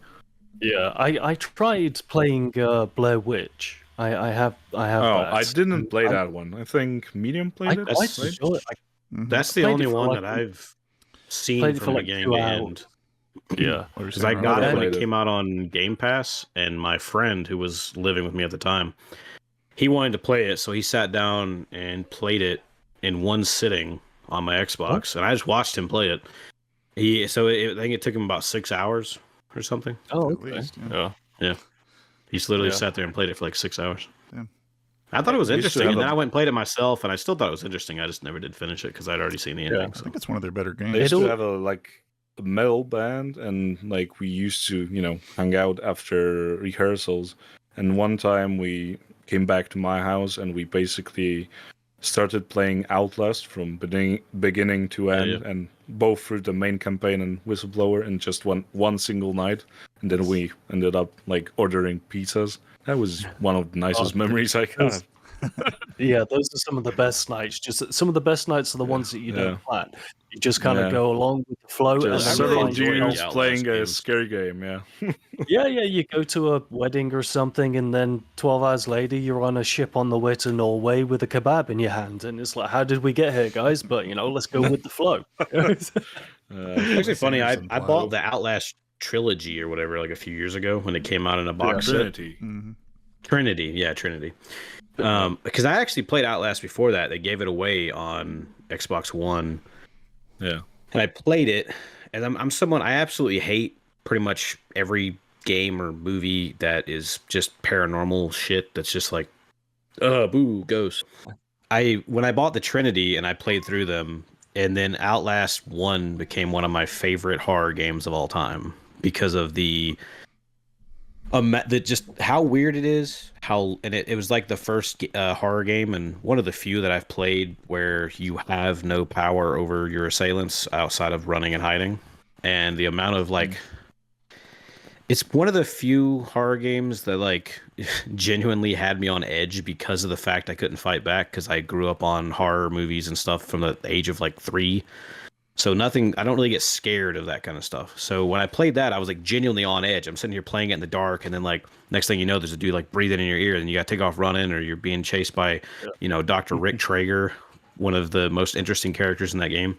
Yeah, I tried playing Blair Witch. I have. Oh, that. I didn't play that one. I think Medium played it. That's the only one that I've seen from beginning to end. Yeah, because I got it when it came out on Game Pass, and my friend who was living with me at the time, he wanted to play it, so he sat down and played it in one sitting on my Xbox, and I just watched him play it. I think it took him about 6 hours or something. Oh, at least. Yeah. He just literally sat there and played it for like 6 hours. Yeah. I thought it was interesting, and then I went and played it myself, and I still thought it was interesting. I just never did finish it because I'd already seen the ending. I think it's one of their better games. They used to have a metal band, and we used to hang out after rehearsals, and one time we came back to my house and we basically started playing Outlast from beginning to end, and both through the main campaign and Whistleblower in just one single night, and then we ended up ordering pizzas. That was one of the nicest memories I got. Yeah, those are some of the best nights. Just some of the best nights are the ones that you don't plan. You just kind of go along with the flow. Just and several dudes playing a scary game, yeah. You go to a wedding or something, and then 12 hours later, you're on a ship on the way to Norway with a kebab in your hand, and it's like, how did we get here, guys? But let's go with the flow. Actually, funny. I bought the Outlast trilogy or whatever a few years ago when it came out in a box set. Trinity. Mm-hmm. Trinity. Because I actually played Outlast before that. They gave it away on Xbox One. Yeah. And I played it, and I'm someone, I absolutely hate pretty much every game or movie that is just paranormal shit that's just like, boo, ghosts. When I bought the Trinity and I played through them, and then Outlast 1 became one of my favorite horror games of all time because of just how weird it is, it was like the first horror game and one of the few that I've played where you have no power over your assailants outside of running and hiding, and the amount of it's one of the few horror games that genuinely had me on edge because of the fact I couldn't fight back, because I grew up on horror movies and stuff from the age of 3. So I don't really get scared of that kind of stuff. So when I played that, I was genuinely on edge. I'm sitting here playing it in the dark, and then next thing you know, there's a dude breathing in your ear, and you got to take off running, or you're being chased by, Dr. Rick Traeger, one of the most interesting characters in that game.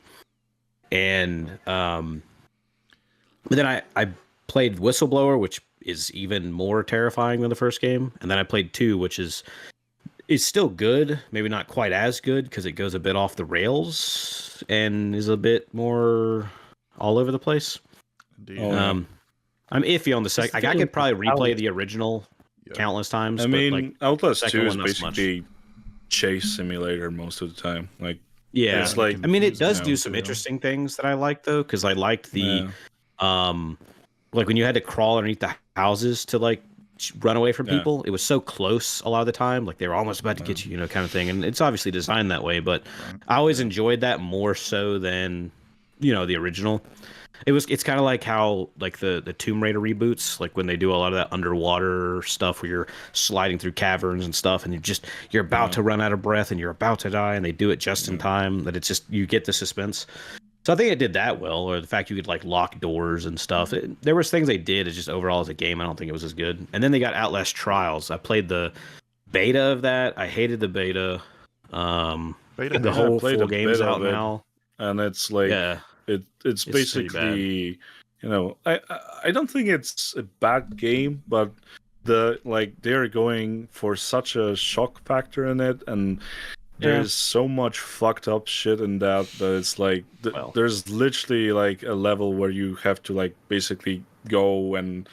And but then I played Whistleblower, which is even more terrifying than the first game, and then I played 2, which is still good, maybe not quite as good because it goes a bit off the rails and is a bit more all over the place. I'm iffy on the second. I could probably replay the original countless times. Outlast 2 is basically chase simulator most of the time. It's it does do some interesting things that I like though, because I liked the when you had to crawl underneath the houses to run away from people. It was so close a lot of the time, they were almost about to get you, kind of thing. And it's obviously designed that way, but I always enjoyed that more so than the original. It's kind of like how the Tomb Raider reboots, when they do a lot of that underwater stuff where you're sliding through caverns and stuff, and you're about to run out of breath and you're about to die, and they do it just in time, that it's just, you get the suspense. So I think it did that well, or the fact you could lock doors and stuff. There was things they did. It's just overall as a game, I don't think it was as good. And then they got Outlast Trials. I played the beta of that. I hated the beta. The whole full game's out now, and it's it's basically I don't think it's a bad game, but they're going for such a shock factor in it, and there's so much fucked up shit in that it's there's literally a level where you have to basically go and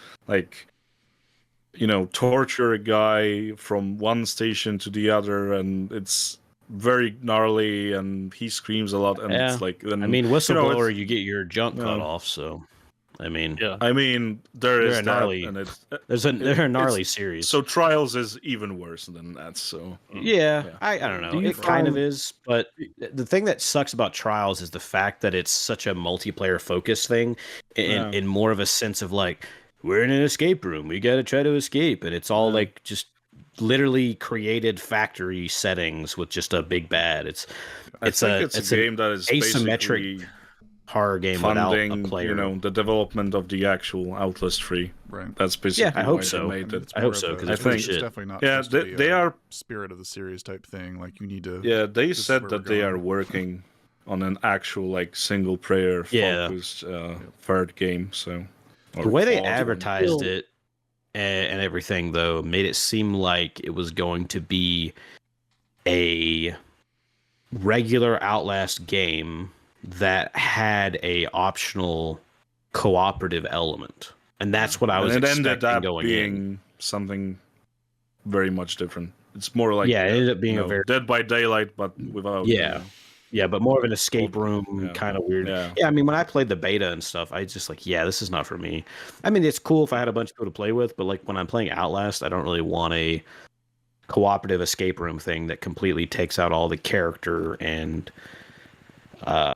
torture a guy from one station to the other, and it's very gnarly, and he screams a lot, and it's like, then, whistleblower, you get your junk cut off, so there is gnarly, that, and they're a gnarly series. So Trials is even worse than that. So I don't know. It kind of is, but the thing that sucks about Trials is the fact that it's such a multiplayer focused thing, in more of a sense of like, we're in an escape room, we got to try to escape, and it's all like just literally created factory settings with just a big bad. It's a game that is asymmetric horror game funding, without a player. The development of the actual Outlast 3. Right. That's basically. I hope so. I hope so, because it's definitely not. Yeah, they are spirit of the series type thing. Like, you need to. Yeah, they said that they are working on an actual like single player focused third game. So the way they advertised it and everything, though, made it seem like it was going to be a regular Outlast game that had a optional cooperative element, and that's what I was expecting going in. It ended up being something very much different. It's more like it ended up being a very Dead by Daylight, but without but more of an escape room kind of weird. Yeah, I mean, when I played the beta and stuff, I just like, this is not for me. I mean, it's cool if I had a bunch of people to play with, but like when I'm playing Outlast, I don't really want a cooperative escape room thing that completely takes out all the character and all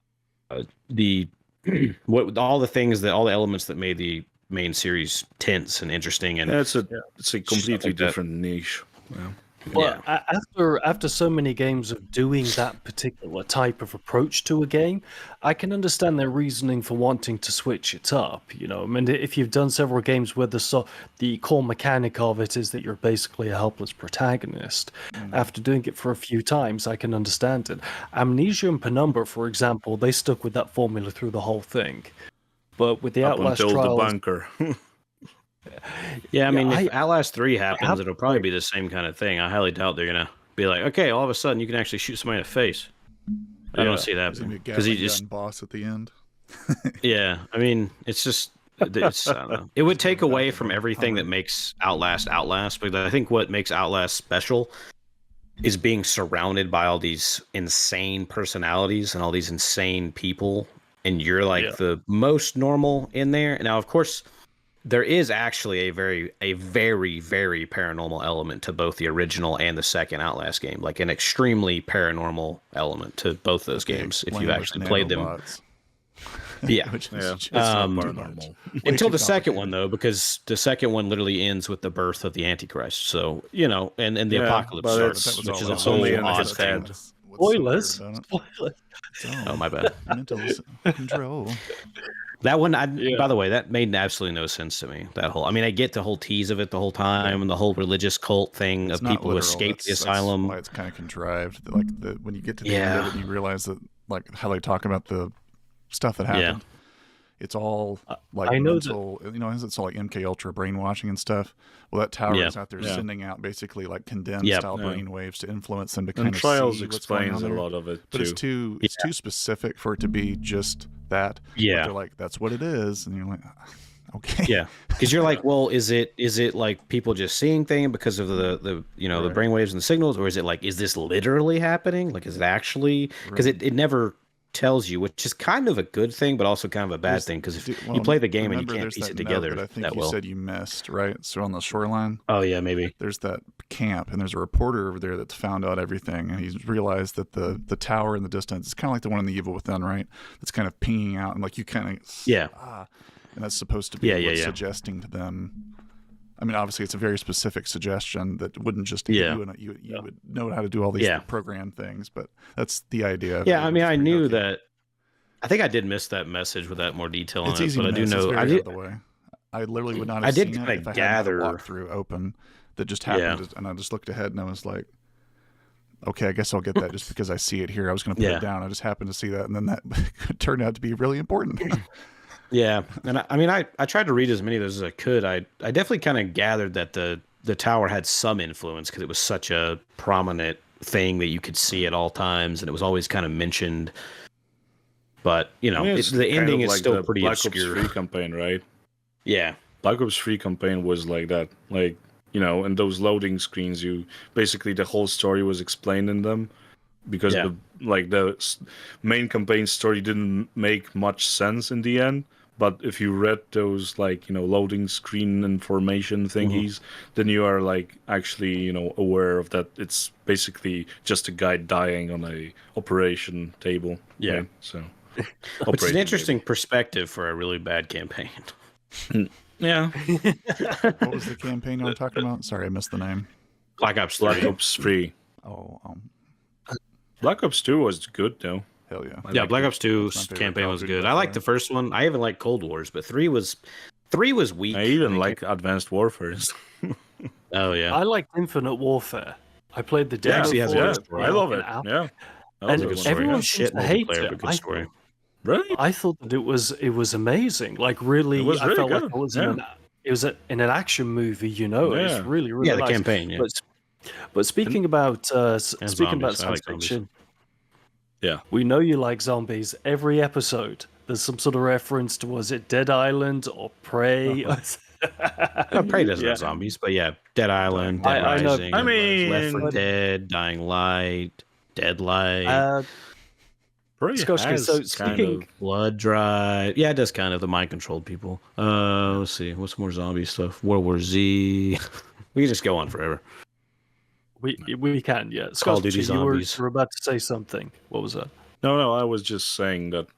the elements that made the main series tense and interesting. And it's a completely different niche. Well, after so many games of doing that particular type of approach to a game, I can understand their reasoning for wanting to switch it up. I mean, if you've done several games where the core mechanic of it is that you're basically a helpless protagonist, after doing it for a few times, I can understand it. Amnesia and Penumbra, for example, they stuck with that formula through the whole thing. But with the Outlast until Trials, the bunker. I mean, if Outlast 3 happens, it'll probably be the same kind of thing. I highly doubt they're going to be like, okay, all of a sudden you can actually shoot somebody in the face. I don't see that. Because he just boss at the end. I mean, it's just, I don't know. It would take away from everything that makes Outlast, but I think what makes Outlast special is being surrounded by all these insane personalities and all these insane people, and you're like the most normal in there. Now, of course, there is actually a very, very paranormal element to both the original and the second Outlast game, like an extremely paranormal element to both those games if you've actually played them. Which is just paranormal. Until the second one, though, because the second one literally ends with the birth of the Antichrist. So, and the apocalypse starts, which is a whole odd thing. Spoilers. Oh, my bad. Mental control. That one, by the way, that made absolutely no sense to me. I get the whole tease of it the whole time, and the whole religious cult thing of people who escaped the asylum. That's why it's kind of contrived. Like when you get to the end of it, you realize that, like, how they talk about the stuff that happened. It's all like mental, it's all like MK Ultra brainwashing and stuff. Well, that tower is out there sending out basically like condensed style brain waves to influence them to kind of Trials see explains a lot of it but too. It's too specific for it to be just that. Yeah, but they're like, that's what it is, and you're like, okay. Yeah, because you're like, well, is it like people just seeing things because of the the brainwaves and the signals, or is it like, is this literally happening? Like, is it actually? Because it never tells you, which is kind of a good thing, but also kind of a bad thing, because if you play the game and you can't piece it together I think you said you missed, right? So on the shoreline, maybe there's that camp, and there's a reporter over there that's found out everything, and he's realized that the tower in the distance is kind of like the one in The Evil Within, right? That's kind of pinging out, and like you kind of and that's supposed to be what's suggesting to them. I mean, obviously, it's a very specific suggestion that wouldn't just you would know how to do all these program things, but that's the idea. Yeah, I mean, I knew that. I think I did miss that message with that more detail on it, but I do know. I literally would not have seen it if I had a walkthrough open that just happened, and I just looked ahead and I was like, okay, I guess I'll get that just because I see it here. I was going to put it down. I just happened to see that, and then that turned out to be really important. Yeah, and I tried to read as many of those as I could. I definitely kind of gathered that the tower had some influence because it was such a prominent thing that you could see at all times, and it was always kind of mentioned. But the ending is still pretty Black obscure. Ops 3 campaign, right? Yeah, Black Ops 3 campaign was like that. Like in those loading screens, you basically the whole story was explained in them, because the main campaign story didn't make much sense in the end. But if you read those loading screen information thingies, then you are actually aware of that it's basically just a guy dying on a operation table. Yeah. Right? So it's an interesting perspective for a really bad campaign. Yeah. What was the campaign I'm talking about? Sorry, I missed the name. Black Ops 3. Black Ops 3. Oh, Black Ops 2 was good though. Hell yeah. Yeah, Black Ops 2's campaign was good. I liked the first one. I even liked Cold Wars, but 3 was weak. I even like Advanced Warfare. Oh yeah. I liked Infinite Warfare. I played the demo. I love it. Yeah. And everyone seems to hate it. Good story. Really? I thought that it was amazing. Like really, I felt good. like it was in an action movie. It was really the nice. campaign. Yeah. But speaking about science fiction, we know you like zombies. Every episode, there's some sort of reference to, was it Dead Island or Prey? Prey doesn't have zombies, but yeah, Dead Island, Dead Rising, I mean, Left 4 Dead, Dying Light, Deadlight. Shhkotsky, so speaking Blood Drive, it does kind of the mind-controlled people. Let's see, what's more zombie stuff? World War Z. We can just go on forever. We can, yeah. Call of Duty Zombies. You were about to say something. What was that? No, I was just saying that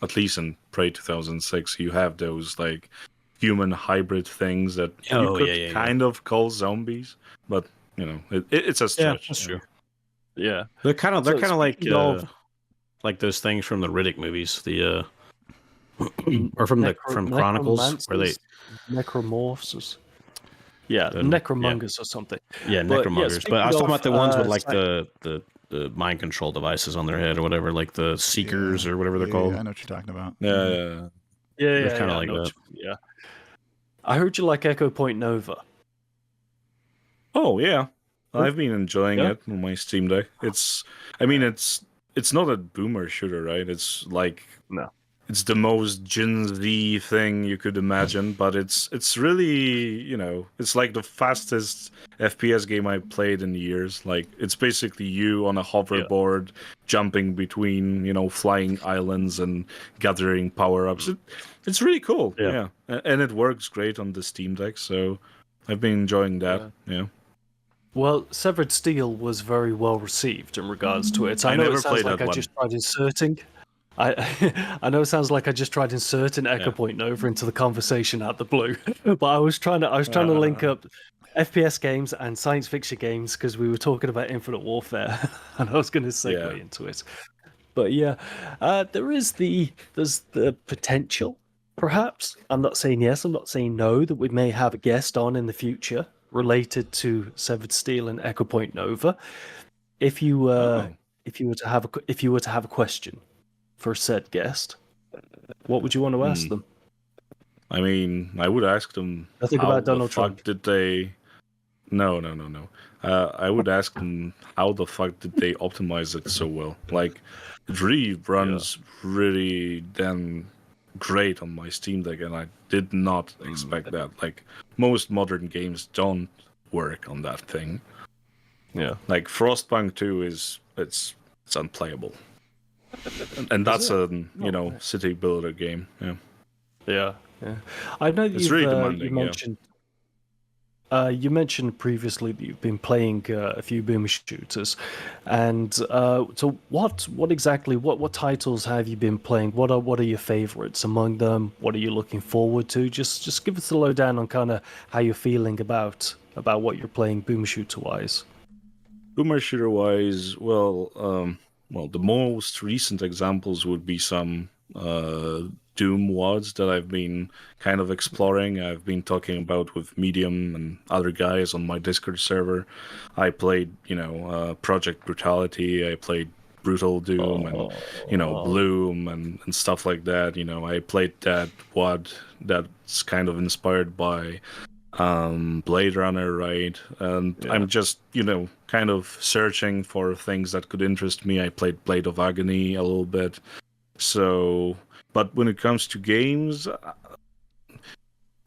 at least in Prey 2006, you have those human hybrid things that you could kind of call zombies, but it's a stretch. That's true. Yeah, they're kind of like those things from the Riddick movies, the or from Chronicles, where they necromorphs. Necromongers or something. Yeah, necromongers. But I was talking about the ones with the mind control devices on their head or whatever, like the Seekers or whatever they're called. Yeah, I know what you're talking about. Yeah, kind of like that. Yeah. I heard you like Echo Point Nova. Oh yeah, I've been enjoying it on my Steam Deck. It's not a boomer shooter, right? It's it's the most Gen Z thing you could imagine, but it's really, it's like the fastest FPS game I played in years. It's basically you on a hoverboard jumping between, flying islands and gathering power-ups. It's really cool. Yeah. And it works great on the Steam Deck, so I've been enjoying that. Yeah. Well, Severed Steel was very well received in regards to it. I know it sounds like I just tried inserting. I know it sounds like I just tried inserting Echo Point Nova into the conversation out the blue, but I was trying to link up FPS games and science fiction games because we were talking about Infinite Warfare, and I was going to segue into it. But there's the potential, perhaps. I'm not saying yes, I'm not saying no, that we may have a guest on in the future related to Severed Steel and Echo Point Nova. If you were to have a question for said guest, what would you want to ask them? I mean, I would ask them about Donald Trump. Did they? No. I would ask them how the fuck did they optimize it so well? It really runs really damn great on my Steam Deck, and I did not expect that. Most modern games don't work on that thing. Yeah. Frostpunk 2 it's unplayable. And that's a city builder game. Yeah. I know it's really demanding. You mentioned previously that you've been playing a few boomer shooters, and so what exactly what titles have you been playing? What are your favorites among them? What are you looking forward to? Just give us the lowdown on kind of how you're feeling about what you're playing boomer shooter wise. Boomer shooter wise, well, the most recent examples would be some Doom WODs that I've been kind of exploring. I've been talking about with Medium and other guys on my Discord server. I played, Project Brutality. I played Brutal Doom and, Bloom and stuff like that. I played that WOD that's kind of inspired by Blade Runner, right? And I'm just, kind of searching for things that could interest me. I played Blade of Agony a little bit. So, but when it comes to games,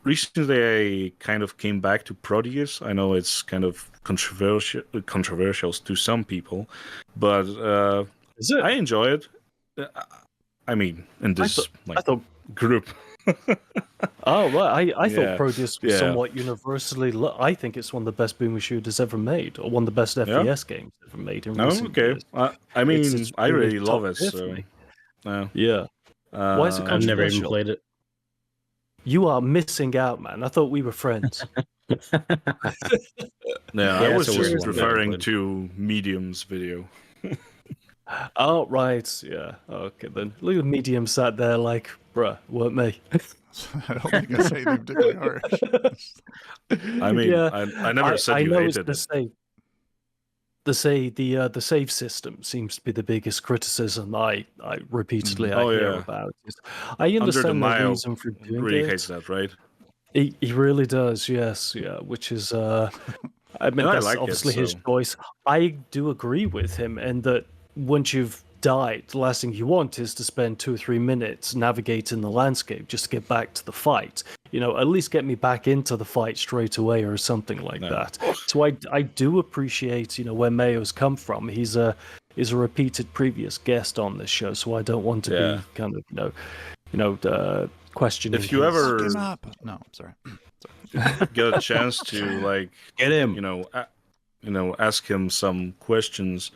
recently I kind of came back to Proteus. I know it's kind of controversial to some people, but Is it? I enjoy it. I mean, in this I thought group. Oh, right. I thought Proteus was yeah. somewhat universally. I think it's one of the best boomer shooters ever made, or one of the best FPS games ever made in recent years. I mean, It's I really top love it. tier for So, me. yeah. Yeah. Why is it I've never even controversial? played it. You are missing out, man. I thought we were friends. I was it's a weird just one. referring to Medium's video. Oh, right. Yeah. Okay, then. Look at Medium sat there like, bruh, weren't me. I don't think I say anything particularly harsh. I mean, Yeah, I never said you know hated it's it. the save system seems to be the biggest criticism I repeatedly hear about. I understand the reason for doing really it. hates that, right? He really does, yes, yeah. Which is, I mean, that's like obviously it, his so. choice. I do agree with him in that once you've died, the last thing you want is to spend 2 or 3 minutes navigating the landscape just to get back to the fight. You know, at least get me back into the fight straight away or something like that. So I do appreciate, you know, where Mayo's come from. He's a repeated previous guest on this show, so I don't want to be kind of, questioning. If you ever no, I'm sorry. get a chance to like get him, ask him some questions.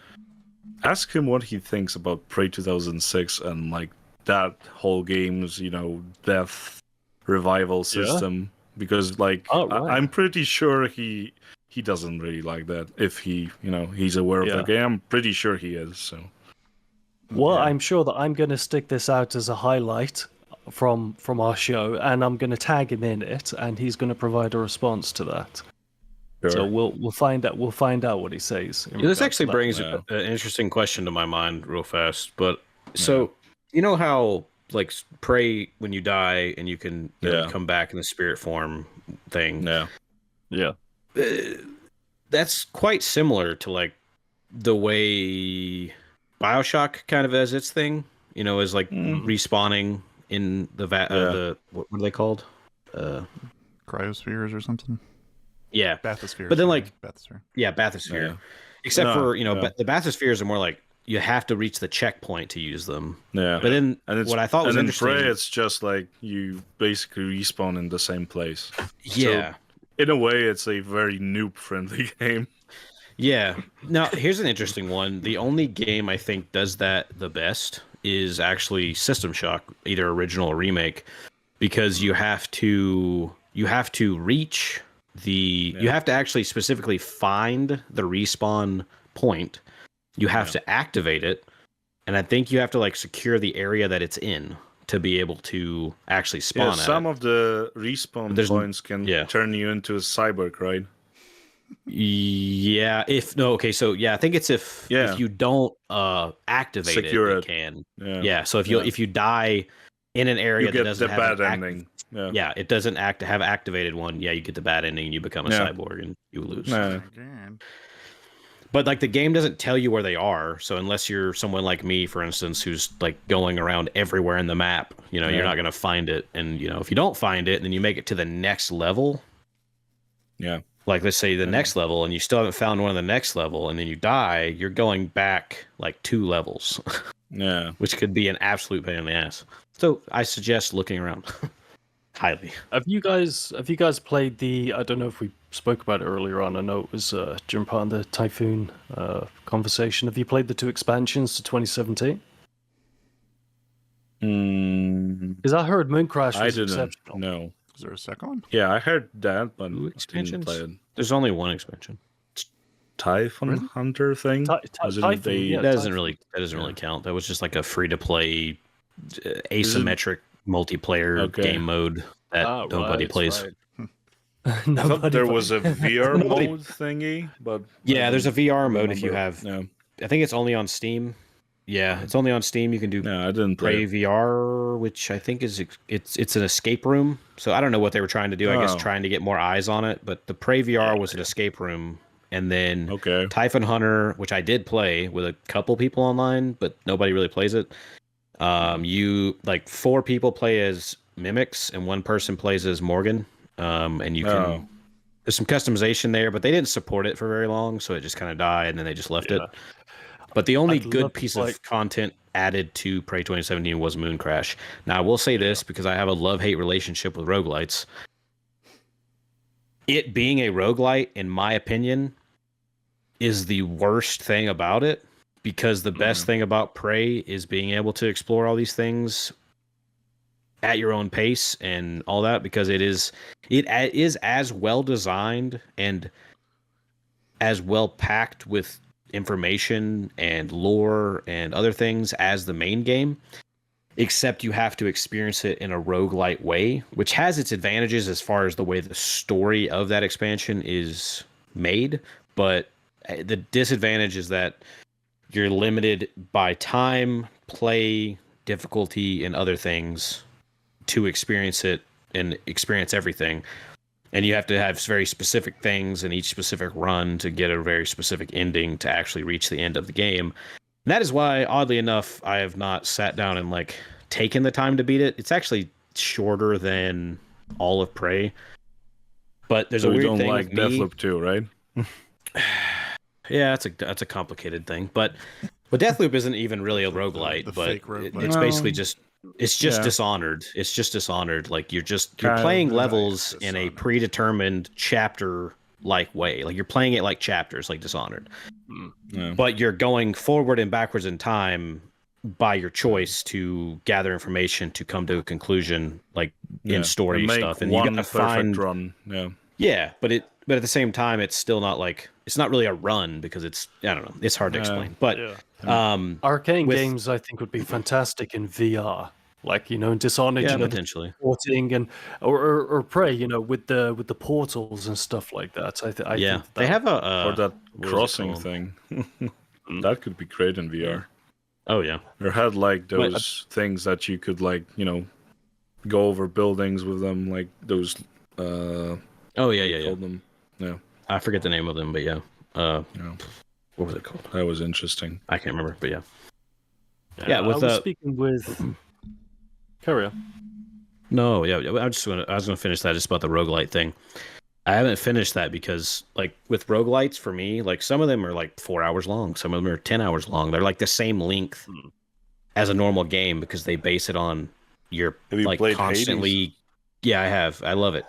Ask him what he thinks about Prey 2006 and like that whole game's, death revival system. Because like I'm pretty sure he doesn't really like that. If he, he's aware of the game, I'm pretty sure he is. So. Well, I'm sure that I'm going to stick this out as a highlight from our show, and I'm going to tag him in it, and he's going to provide a response to that. Sure. So we'll find out what he says. This actually brings an interesting question to my mind real fast. But so you know how like Prey, when you die and you can come back in the spirit form thing. Yeah. That's quite similar to like the way BioShock kind of has its thing. Is like respawning in the what are they called? Cryospheres or something. Yeah, bathysphere. But then, like, bathysphere. Yeah, bathysphere. Yeah. Except for the bathyspheres are more like you have to reach the checkpoint to use them. Yeah. But then, what I thought was interesting, Prey, it's just like you basically respawn in the same place. Yeah. So, in a way, it's a very noob-friendly game. Yeah. Now, here's an interesting one. The only game I think does that the best is actually System Shock, either original or remake, because you have to reach. You have to actually specifically find the respawn point. You have to activate it, and I think you have to like secure the area that it's in to be able to actually spawn. Some of the respawn points can turn you into a cyborg, right? Yeah. I think it's if you don't activate it can. Yeah. So if you die in an area that doesn't have bad ending. Yeah, it doesn't have activated one. Yeah, you get the bad ending and you become a cyborg and you lose. But like the game doesn't tell you where they are, so unless you're someone like me, for instance, who's like going around everywhere in the map, you're not gonna find it. And if you don't find it, and then you make it to the next level. Yeah. Like let's say the next level, and you still haven't found one of the next level, and then you die, you're going back like 2 levels. Yeah. Which could be an absolute pain in the ass. So I suggest looking around. Highly. Have you guys played the? I don't know if we spoke about it earlier on. I know it was during part of the Typhoon conversation. Have you played the 2 expansions to 2017? Because I heard Mooncrash was exceptional. No. Is there a second one? Yeah, I heard that, but expansions. Didn't play it. There's only one expansion. Typhon Hunter thing. That doesn't really count. That was just like a free to play asymmetric multiplayer game mode that nobody plays. Right. I thought there was a VR mode thingy, but there's a VR mode if you have. I think it's only on Steam. Yeah, it's only on Steam. You can do. No, I didn't play VR, which I think is it's an escape room. So I don't know what they were trying to do. I guess trying to get more eyes on it. But the Prey VR was an escape room, and then Typhon Hunter, which I did play with a couple people online, but nobody really plays it. You like 4 people play as mimics and 1 person plays as Morgan, and you can. There's some customization there, but they didn't support it for very long, so it just kind of died, and then they just left it. But the only good piece of content added to Prey 2017 was Moon Crash. Now, I will say this because I have a love-hate relationship with roguelites. It being a roguelite, in my opinion, is the worst thing about it, because the best thing about Prey is being able to explore all these things at your own pace and all that, because it is as well designed and as well packed with information and lore and other things as the main game, except you have to experience it in a roguelite way, which has its advantages as far as the way the story of that expansion is made, but the disadvantage is that you're limited by time, play, difficulty, and other things to experience it and experience everything. And you have to have very specific things in each specific run to get a very specific ending to actually reach the end of the game. And that is why, oddly enough, I have not sat down and like taken the time to beat it. It's actually shorter than all of Prey. But there's a weird thing with me. You don't like Deathloop 2, right? Yeah, that's a complicated thing. But Deathloop isn't even really a roguelite, but it's basically just Dishonored. It's just Dishonored. Like you're playing levels in a predetermined chapter like way. Like you're playing it like chapters, like Dishonored. Yeah. But you're going forward and backwards in time by your choice to gather information to come to a conclusion, like in story stuff. And you gotta find run. Yeah, but at the same time, it's still not like it's not really a run because it's I don't know. It's hard to explain. But arcane games, I think, would be fantastic in VR. Like in Dishonored, potentially porting and or Prey, with the portals and stuff like that. I think they have or that crossing thing. That could be great in VR. Oh yeah, or had like those things that you could like go over buildings with them, like those. Oh yeah. Them. Yeah, I forget the name of them, but yeah. What was it called? That was interesting. I can't remember, but yeah. I was speaking with. Carry on. No, yeah, I was gonna finish that just about the roguelite thing. I haven't finished that because, like, with roguelites, for me, like some of them are like 4 hours long, some of them are 10 hours long. They're like the same length as a normal game because they base it on your like constantly. Hades? Yeah, I have. I love it.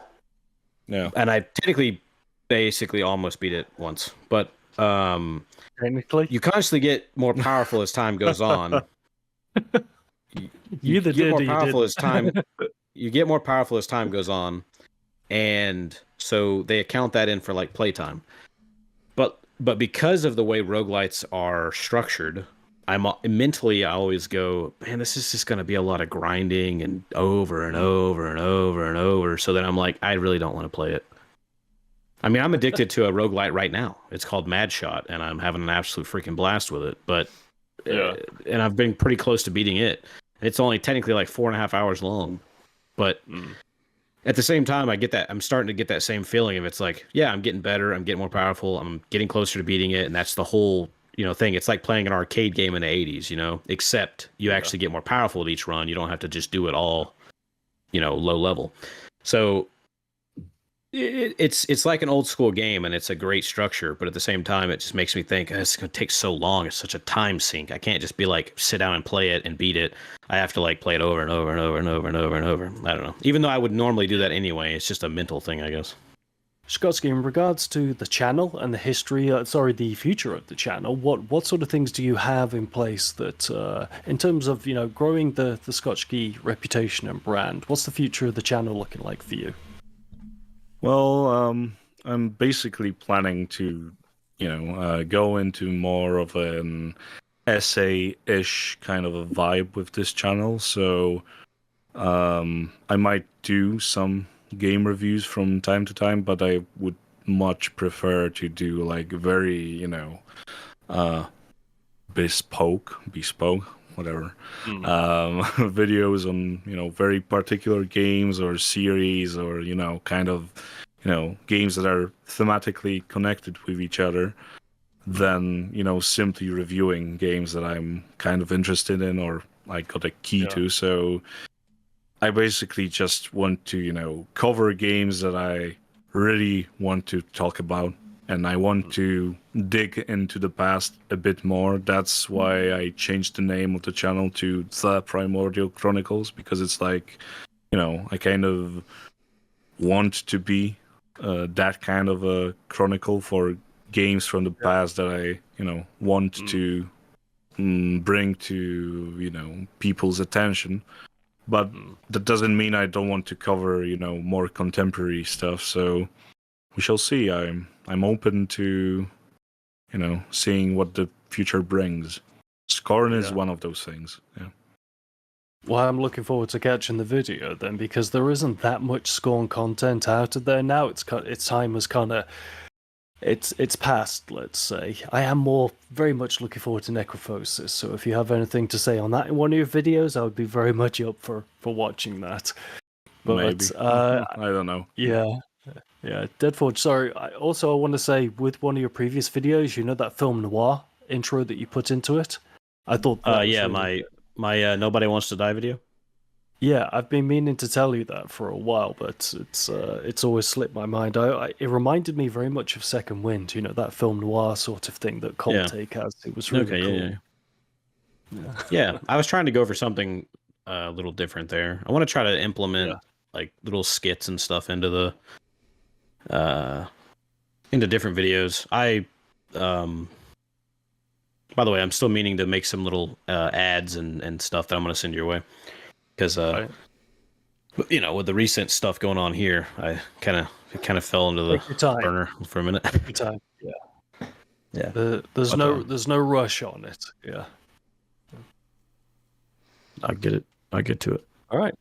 Yeah, and I technically, basically, almost beat it once, but technically, you constantly get more powerful as time goes on. You get more powerful as time. You get more powerful as time goes on, and so they account that in for like playtime. But because of the way roguelites are structured, I always go, man, this is just going to be a lot of grinding and over and over and over and over. So then I'm like, I really don't want to play it. I mean, I'm addicted to a roguelite right now. It's called Mad Shot, and I'm having an absolute freaking blast with it. But and I've been pretty close to beating it. It's only technically like 4.5 hours long, but at the same time, I get that I'm starting to get that same feeling of it's like, yeah, I'm getting better, I'm getting more powerful, I'm getting closer to beating it, and that's the whole thing. It's like playing an arcade game in the 80s, except you actually get more powerful at each run. You don't have to just do it all, low level. So it's like an old school game, and it's a great structure, but at the same time, it just makes me think it's going to take so long. It's such a time sink. I can't just be like sit down and play it and beat it. I have to like play it over and over and over and over and over and over. I don't know. Even though I would normally do that anyway, it's just a mental thing, I guess. Shhkotsky, in regards to the channel and the history, the future of the channel, what sort of things do you have in place that, in terms of growing the Shhkotsky reputation and brand, what's the future of the channel looking like for you? Well, I'm basically planning to, go into more of an essay-ish kind of a vibe with this channel. So, I might do some game reviews from time to time, but I would much prefer to do like very, bespoke, whatever, videos on, very particular games or series or, kind of, games that are thematically connected with each other than, simply reviewing games that I'm kind of interested in or like got a key to. So I basically just want to, cover games that I really want to talk about, and I want to dig into the past a bit more. That's why I changed the name of the channel to The Primordial Chronicles, because it's like, I kind of want to be that kind of a chronicle for games from the past that I, want to bring to, people's attention. But that doesn't mean I don't want to cover, more contemporary stuff. So we shall see. I'm open to, seeing what the future brings. Scorn is one of those things. Yeah. Well, I'm looking forward to catching the video then, because there isn't that much Scorn content out of there now. Its time has kind of it's past, let's say. I am very much looking forward to Necrophosis. So if you have anything to say on that in one of your videos, I would be very much up for watching that. But maybe I don't know. Yeah. Deadforge. Sorry. I want to say, with one of your previous videos, that film noir intro that you put into it, I thought. My Nobody Wants to Die video? Yeah, I've been meaning to tell you that for a while, but it's always slipped my mind. It reminded me very much of Second Wind, that film noir sort of thing that Cold Take has. It was really cool. Yeah, I was trying to go for something a little different there. I want to try to implement like little skits and stuff into different videos. By the way, I'm still meaning to make some little ads and stuff that I'm going to send your way. Because, with the recent stuff going on here, I kind of fell into the burner for a minute. Take your time. Yeah. There's no rush on it. Yeah. I get it. I get to it. All right.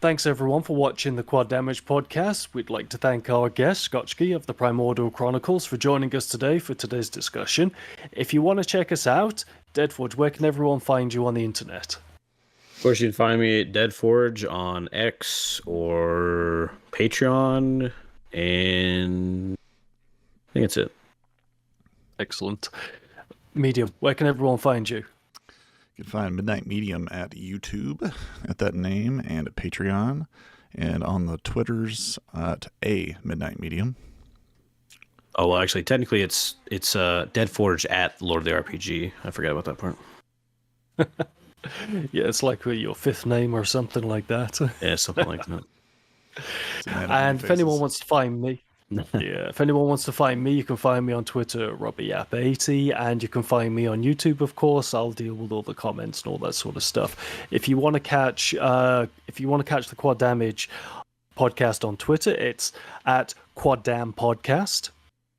Thanks everyone for watching the Quad Damage podcast. We'd like to thank our guest, Shhkotsky of the Primordial Chronicles, for joining us today for today's discussion. If you want to check us out, Deadforge, where can everyone find you on the internet? Of course, you can find me at Deadforge on X or Patreon, and I think that's it. Excellent. Medium, where can everyone find you? You can find Midnight Medium at YouTube at that name, and at Patreon, and on the Twitters at a Midnight Medium. Oh, well, actually, technically, it's Deadforge at Lord of the RPG. I forgot about that part. Yeah, it's like your fifth name or something like that. Yeah, something like that. And if anyone wants to find me, if anyone wants to find me, you can find me on Twitter at RobbyYapp80, and you can find me on YouTube, of course. I'll deal with all the comments and all that sort of stuff. If you want to catch the Quad Damage podcast on Twitter, it's at QuadDam Podcast.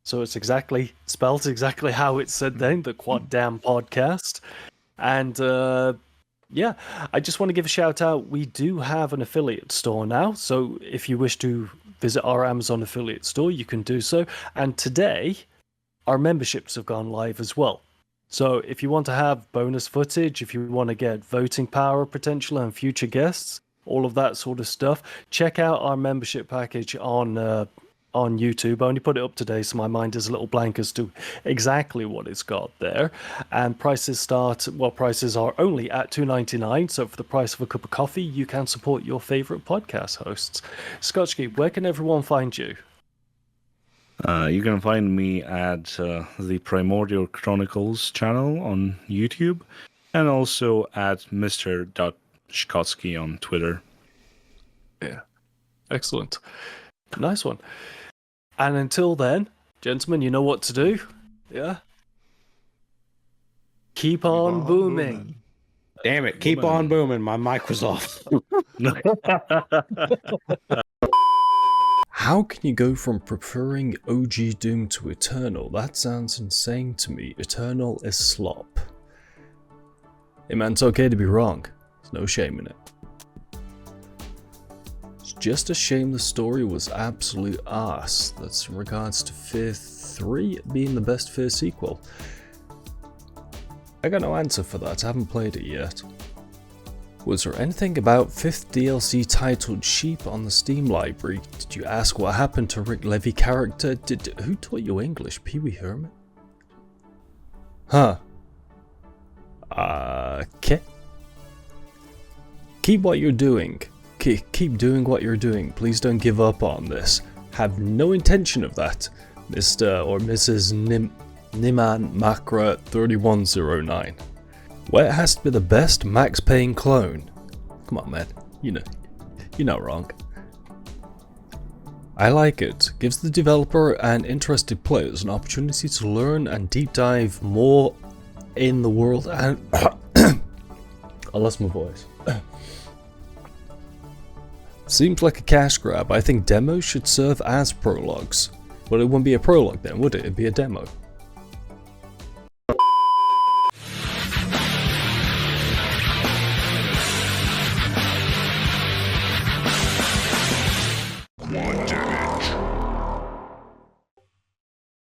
So it's spelled exactly how it's said then, the QuadDam Podcast. And I just want to give a shout out. We do have an affiliate store now. So if you wish to visit our Amazon affiliate store, you can do so. And today, our memberships have gone live as well. So if you want to have bonus footage, if you want to get voting power potential and future guests, all of that sort of stuff, check out our membership package on YouTube. I only put it up today, so my mind is a little blank as to exactly what it's got there. And prices are only at $2.99. So for the price of a cup of coffee, you can support your favorite podcast hosts. Shhkotsky, where can everyone find you? You can find me at the Primordial Chronicles channel on YouTube, and also at Mr.Shhkotsky on Twitter. Yeah, excellent. Nice one. And until then, gentlemen, you know what to do. Yeah? Keep on booming. Damn it, keep on booming. My mic was off. How can you go from preferring OG Doom to Eternal? That sounds insane to me. Eternal is slop. Hey man, it's okay to be wrong. There's no shame in it. Just a shame the story was absolute arse. That's in regards to Fear 3 being the best Fear sequel. I got no answer for that, I haven't played it yet. Was there anything about 5th DLC titled Sheep on the Steam library? Did you ask what happened to Rick Levy character? Who taught you English? Pee Wee Herman? Huh. Okay. Keep what you're doing. Keep doing what you're doing. Please don't give up on this. Have no intention of that, Mr. or Mrs. Niman Makra 3109. Where has to be the best max paying clone? Come on, man. You're not wrong. I like it. Gives the developer and interested players an opportunity to learn and deep dive more in the world and I lost my voice. Seems like a cash grab. I think demos should serve as prologues. Well, it wouldn't be a prologue then, would it? It'd be a demo.